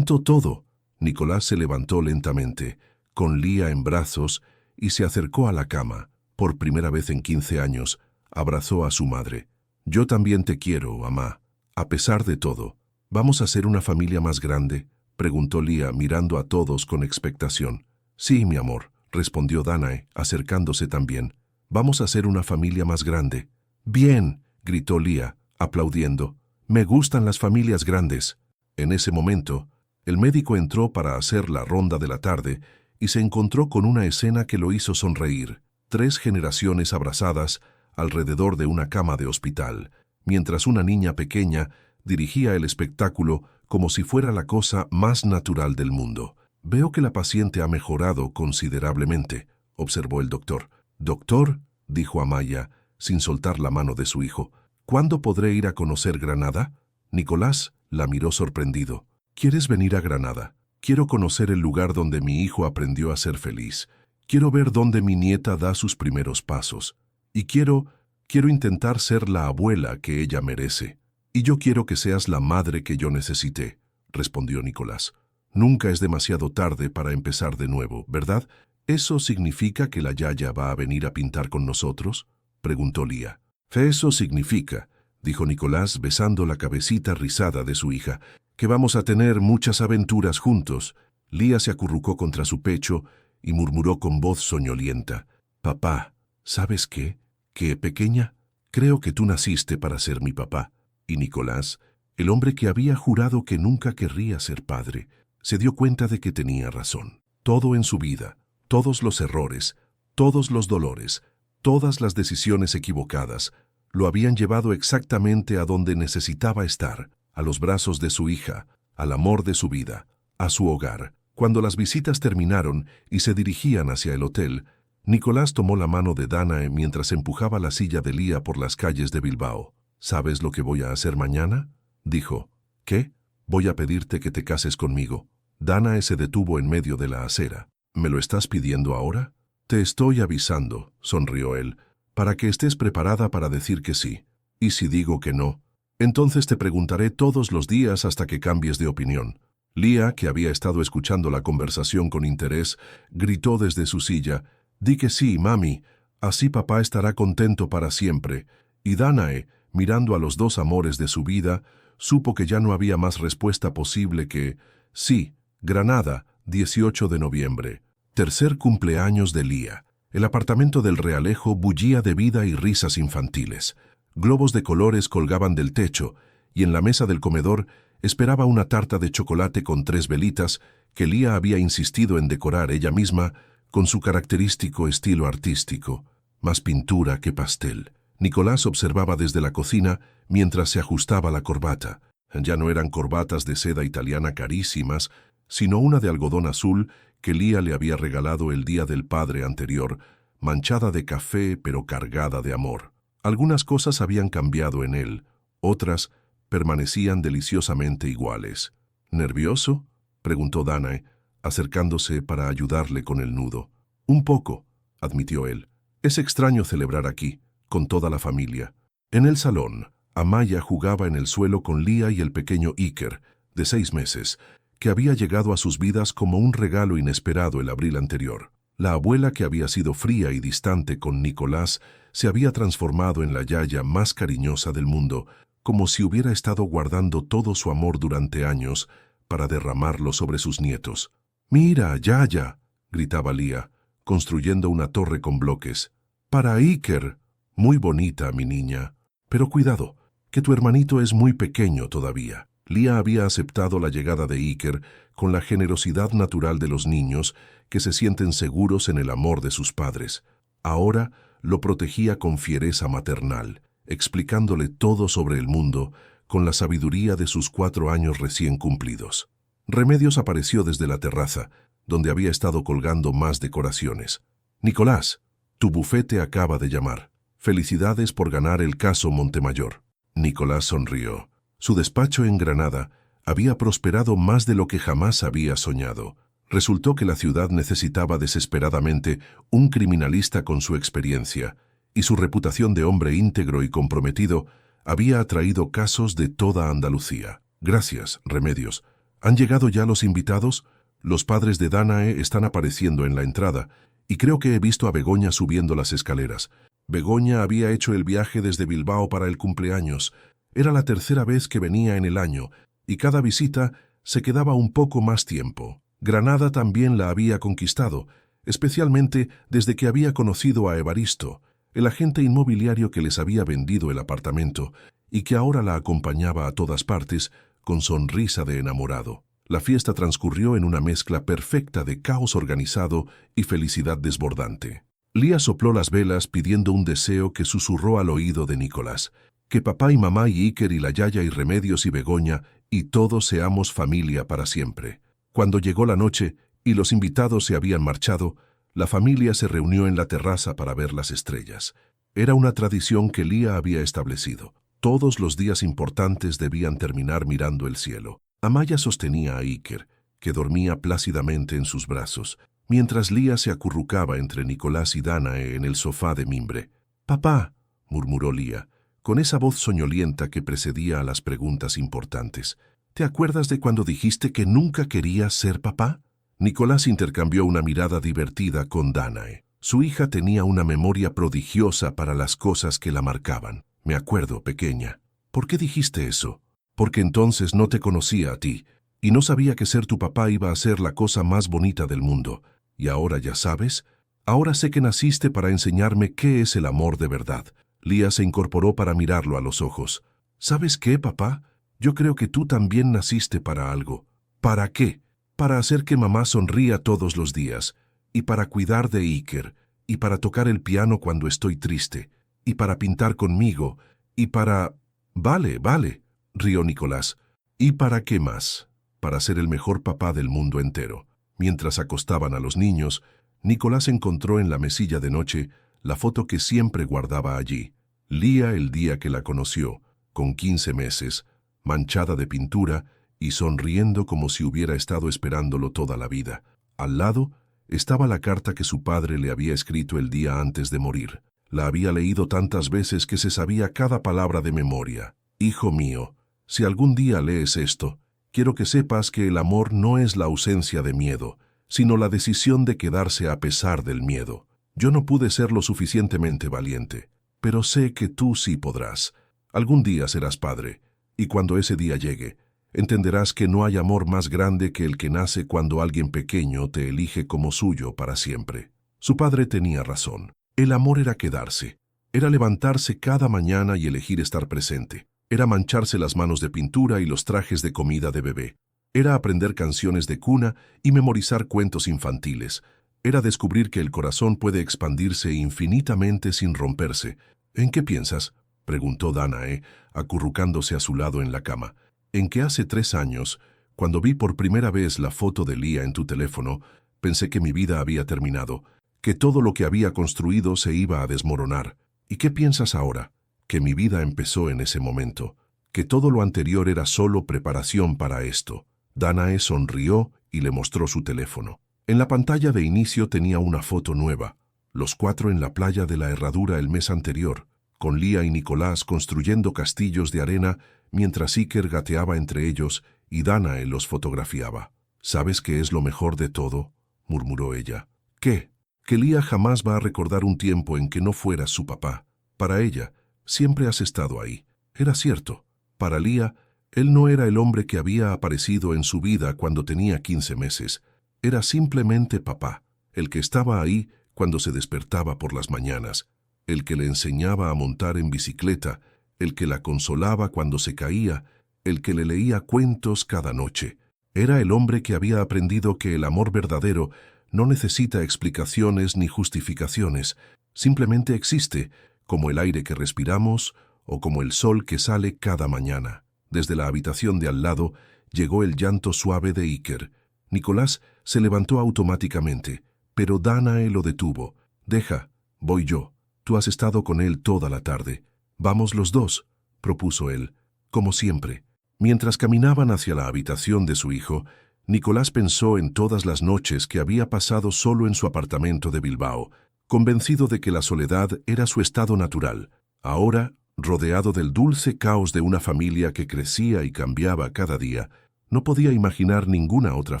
todo». Nicolás se levantó lentamente, con Lía en brazos, y se acercó a la cama. Por primera vez en 15 años, abrazó a su madre. «Yo también te quiero, mamá. A pesar de todo, ¿vamos a ser una familia más grande?», preguntó Lía mirando a todos con expectación. «Sí, mi amor», respondió Danae, acercándose también. «Vamos a ser una familia más grande». «Bien», gritó Lía, aplaudiendo. «Me gustan las familias grandes». En ese momento, el médico entró para hacer la ronda de la tarde y se encontró con una escena que lo hizo sonreír. 3 generaciones abrazadas alrededor de una cama de hospital, mientras una niña pequeña dirigía el espectáculo como si fuera la cosa más natural del mundo. «Veo que la paciente ha mejorado considerablemente», observó el doctor. «Doctor», dijo Amaya, sin soltar la mano de su hijo, «¿cuándo podré ir a conocer Granada?». Nicolás la miró sorprendido. «¿Quieres venir a Granada? Quiero conocer el lugar donde mi hijo aprendió a ser feliz. Quiero ver dónde mi nieta da sus primeros pasos. Y quiero intentar ser la abuela que ella merece. Y yo quiero que seas la madre que yo necesité», respondió Nicolás. Nunca es demasiado tarde para empezar de nuevo, ¿verdad? ¿Eso significa que la Yaya va a venir a pintar con nosotros?, preguntó Lía. Eso significa, dijo Nicolás besando la cabecita rizada de su hija, que vamos a tener muchas aventuras juntos. Lía se acurrucó contra su pecho y murmuró con voz soñolienta: Papá, ¿sabes qué? Que, pequeña, creo que tú naciste para ser mi papá. Y Nicolás, el hombre que había jurado que nunca querría ser padre, se dio cuenta de que tenía razón. Todo en su vida, todos los errores, todos los dolores, todas las decisiones equivocadas, lo habían llevado exactamente a donde necesitaba estar, a los brazos de su hija, al amor de su vida, a su hogar. Cuando las visitas terminaron y se dirigían hacia el hotel, Nicolás tomó la mano de Danae mientras empujaba la silla de Lía por las calles de Bilbao. ¿Sabes lo que voy a hacer mañana?, dijo. ¿Qué? Voy a pedirte que te cases conmigo. Danae se detuvo en medio de la acera. ¿Me lo estás pidiendo ahora? Te estoy avisando, sonrió él, para que estés preparada para decir que sí. ¿Y si digo que no? Entonces te preguntaré todos los días hasta que cambies de opinión. Lía, que había estado escuchando la conversación con interés, gritó desde su silla: «Di que sí, mami, así papá estará contento para siempre». Y Danae, mirando a los dos amores de su vida, supo que ya no había más respuesta posible que sí. Granada, 18 de noviembre. Tercer cumpleaños de Lía. El apartamento del Realejo bullía de vida y risas infantiles. Globos de colores colgaban del techo, y en la mesa del comedor esperaba una tarta de chocolate con 3 velitas que Lía había insistido en decorar ella misma con su característico estilo artístico. Más pintura que pastel. Nicolás observaba desde la cocina mientras se ajustaba la corbata. Ya no eran corbatas de seda italiana carísimas, sino una de algodón azul que Lía le había regalado el día del padre anterior, manchada de café pero cargada de amor. Algunas cosas habían cambiado en él, otras permanecían deliciosamente iguales. ¿Nervioso?, preguntó Danae, acercándose para ayudarle con el nudo. Un poco, admitió él. Es extraño celebrar aquí, con toda la familia. En el salón, Amaya jugaba en el suelo con Lía y el pequeño Iker, de 6 meses, que había llegado a sus vidas como un regalo inesperado el abril anterior. La abuela, que había sido fría y distante con Nicolás, se había transformado en la Yaya más cariñosa del mundo, como si hubiera estado guardando todo su amor durante años para derramarlo sobre sus nietos. «Mira, Yaya», gritaba Lía, construyendo una torre con bloques. «Para Iker. Muy bonita, mi niña. Pero cuidado, que tu hermanito es muy pequeño todavía». Lía había aceptado la llegada de Iker con la generosidad natural de los niños que se sienten seguros en el amor de sus padres. Ahora lo protegía con fiereza maternal, explicándole todo sobre el mundo con la sabiduría de sus 4 años recién cumplidos. Remedios apareció desde la terraza, donde había estado colgando más decoraciones. «Nicolás, tu bufete acaba de llamar. Felicidades por ganar el caso Montemayor». Nicolás sonrió. Su despacho en Granada había prosperado más de lo que jamás había soñado. Resultó que la ciudad necesitaba desesperadamente un criminalista con su experiencia, y su reputación de hombre íntegro y comprometido había atraído casos de toda Andalucía. «Gracias, Remedios. ¿Han llegado ya los invitados? Los padres de Danae están apareciendo en la entrada, y creo que he visto a Begoña subiendo las escaleras». Begoña había hecho el viaje desde Bilbao para el cumpleaños. Era la 3ª vez que venía en el año, y cada visita se quedaba un poco más tiempo. Granada también la había conquistado, especialmente desde que había conocido a Evaristo, el agente inmobiliario que les había vendido el apartamento, y que ahora la acompañaba a todas partes con sonrisa de enamorado. La fiesta transcurrió en una mezcla perfecta de caos organizado y felicidad desbordante. Lía sopló las velas pidiendo un deseo que susurró al oído de Nicolás: «Que papá y mamá y Iker y la Yaya y Remedios y Begoña y todos seamos familia para siempre». Cuando llegó la noche y los invitados se habían marchado, la familia se reunió en la terraza para ver las estrellas. Era una tradición que Lía había establecido. Todos los días importantes debían terminar mirando el cielo. Amaya sostenía a Iker, que dormía plácidamente en sus brazos, mientras Lía se acurrucaba entre Nicolás y Danae en el sofá de mimbre. «Papá», murmuró Lía, con esa voz soñolienta que precedía a las preguntas importantes. ¿Te acuerdas de cuando dijiste que nunca querías ser papá? Nicolás intercambió una mirada divertida con Danae. Su hija tenía una memoria prodigiosa para las cosas que la marcaban. Me acuerdo, pequeña. ¿Por qué dijiste eso? Porque entonces no te conocía a ti, y no sabía que ser tu papá iba a ser la cosa más bonita del mundo. Y ahora ya sabes. Ahora sé que naciste para enseñarme qué es el amor de verdad. Lía se incorporó para mirarlo a los ojos. ¿Sabes qué, papá? Yo creo que tú también naciste para algo. ¿Para qué? Para hacer que mamá sonría todos los días, y para cuidar de Iker, y para tocar el piano cuando estoy triste, y para pintar conmigo, y para... Vale, rió Nicolás. ¿Y para qué más? Para ser el mejor papá del mundo entero. Mientras acostaban a los niños, Nicolás encontró en la mesilla de noche la foto que siempre guardaba allí. Lía el día que la conoció, con 15 meses, manchada de pintura y sonriendo como si hubiera estado esperándolo toda la vida. Al lado estaba la carta que su padre le había escrito el día antes de morir. La había leído tantas veces que se sabía cada palabra de memoria. Hijo mío, si algún día lees esto, quiero que sepas que el amor no es la ausencia de miedo, sino la decisión de quedarse a pesar del miedo. Yo no pude ser lo suficientemente valiente, pero sé que tú sí podrás. Algún día serás padre, y cuando ese día llegue, entenderás que no hay amor más grande que el que nace cuando alguien pequeño te elige como suyo para siempre. Su padre tenía razón. El amor era quedarse. Era levantarse cada mañana y elegir estar presente. Era mancharse las manos de pintura y los trajes de comida de bebé. Era aprender canciones de cuna y memorizar cuentos infantiles. Era descubrir que el corazón puede expandirse infinitamente sin romperse. ¿En qué piensas?, preguntó Danae, acurrucándose a su lado en la cama. En que hace 3 años, cuando vi por primera vez la foto de Lía en tu teléfono, pensé que mi vida había terminado, que todo lo que había construido se iba a desmoronar. ¿Y qué piensas ahora? Que mi vida empezó en ese momento, que todo lo anterior era solo preparación para esto. Danae sonrió y le mostró su teléfono. En la pantalla de inicio tenía una foto nueva, los 4 en la playa de la Herradura el mes anterior, con Lía y Nicolás construyendo castillos de arena mientras Iker gateaba entre ellos y Danae los fotografiaba. ¿Sabes qué es lo mejor de todo?, murmuró ella. ¿Qué? Que Lía jamás va a recordar un tiempo en que no fueras su papá. Para ella, siempre has estado ahí. Era cierto. Para Lía, él no era el hombre que había aparecido en su vida cuando tenía 15 meses. Era simplemente papá, el que estaba ahí cuando se despertaba por las mañanas, el que le enseñaba a montar en bicicleta, el que la consolaba cuando se caía, el que le leía cuentos cada noche. Era el hombre que había aprendido que el amor verdadero no necesita explicaciones ni justificaciones, simplemente existe, como el aire que respiramos o como el sol que sale cada mañana. Desde la habitación de al lado llegó el llanto suave de Iker. Nicolás se levantó automáticamente, pero Danae lo detuvo. «Deja, voy yo. Tú has estado con él toda la tarde. Vamos los dos», propuso él, como siempre. Mientras caminaban hacia la habitación de su hijo, Nicolás pensó en todas las noches que había pasado solo en su apartamento de Bilbao, convencido de que la soledad era su estado natural. Ahora, rodeado del dulce caos de una familia que crecía y cambiaba cada día, no podía imaginar ninguna otra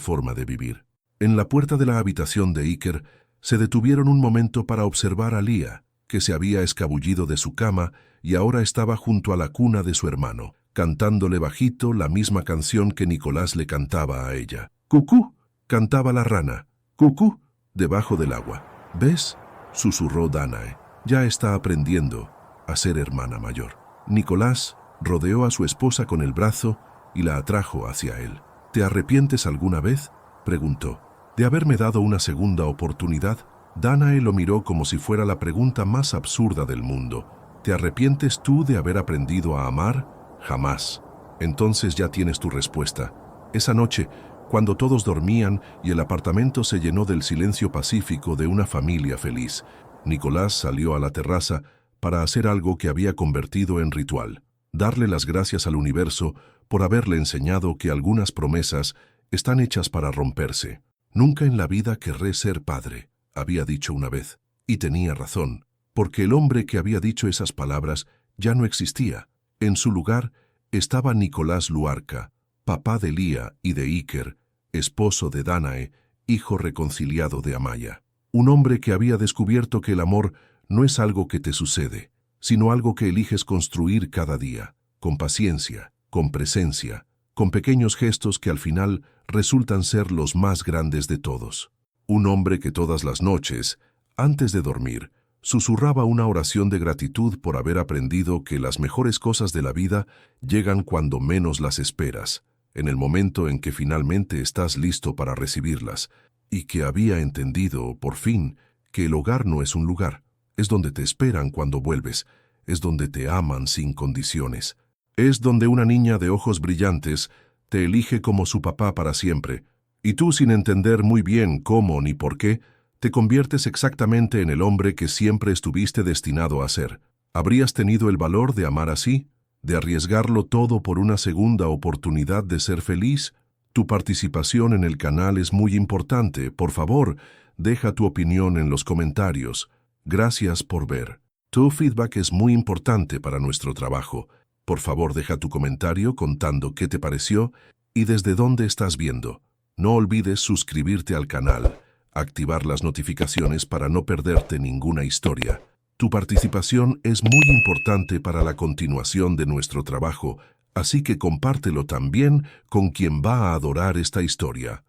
forma de vivir. En la puerta de la habitación de Iker se detuvieron un momento para observar a Lía, que se había escabullido de su cama y ahora estaba junto a la cuna de su hermano, cantándole bajito la misma canción que Nicolás le cantaba a ella. «¡Cucú!», cantaba la rana. «¡Cucú!», debajo del agua. «¿Ves?», susurró Danae. «Ya está aprendiendo a ser hermana mayor». Nicolás rodeó a su esposa con el brazo y la atrajo hacia él. «¿Te arrepientes alguna vez?», preguntó. «¿De haberme dado una segunda oportunidad?». Danae lo miró como si fuera la pregunta más absurda del mundo. «¿Te arrepientes tú de haber aprendido a amar?». «Jamás». «Entonces ya tienes tu respuesta». Esa noche, cuando todos dormían y el apartamento se llenó del silencio pacífico de una familia feliz, Nicolás salió a la terraza para hacer algo que había convertido en ritual: darle las gracias al universo por haberle enseñado que algunas promesas están hechas para romperse. «Nunca en la vida querré ser padre», había dicho una vez, y tenía razón, porque el hombre que había dicho esas palabras ya no existía. En su lugar estaba Nicolás Luarca, papá de Lía y de Iker, esposo de Danae, hijo reconciliado de Amaya. Un hombre que había descubierto que el amor no es algo que te sucede, sino algo que eliges construir cada día, con paciencia, con presencia, con pequeños gestos que al final resultan ser los más grandes de todos. Un hombre que todas las noches, antes de dormir, susurraba una oración de gratitud por haber aprendido que las mejores cosas de la vida llegan cuando menos las esperas, en el momento en que finalmente estás listo para recibirlas, y que había entendido, por fin, que el hogar no es un lugar, es donde te esperan cuando vuelves, es donde te aman sin condiciones, es donde una niña de ojos brillantes te elige como su papá para siempre, y tú, sin entender muy bien cómo ni por qué, te conviertes exactamente en el hombre que siempre estuviste destinado a ser. ¿Habrías tenido el valor de amar así? ¿De arriesgarlo todo por una segunda oportunidad de ser feliz? Tu participación en el canal es muy importante. Por favor, deja tu opinión en los comentarios. Gracias por ver. Tu feedback es muy importante para nuestro trabajo. Por favor, deja tu comentario contando qué te pareció y desde dónde estás viendo. No olvides suscribirte al canal, activar las notificaciones para no perderte ninguna historia. Tu participación es muy importante para la continuación de nuestro trabajo, así que compártelo también con quien va a adorar esta historia.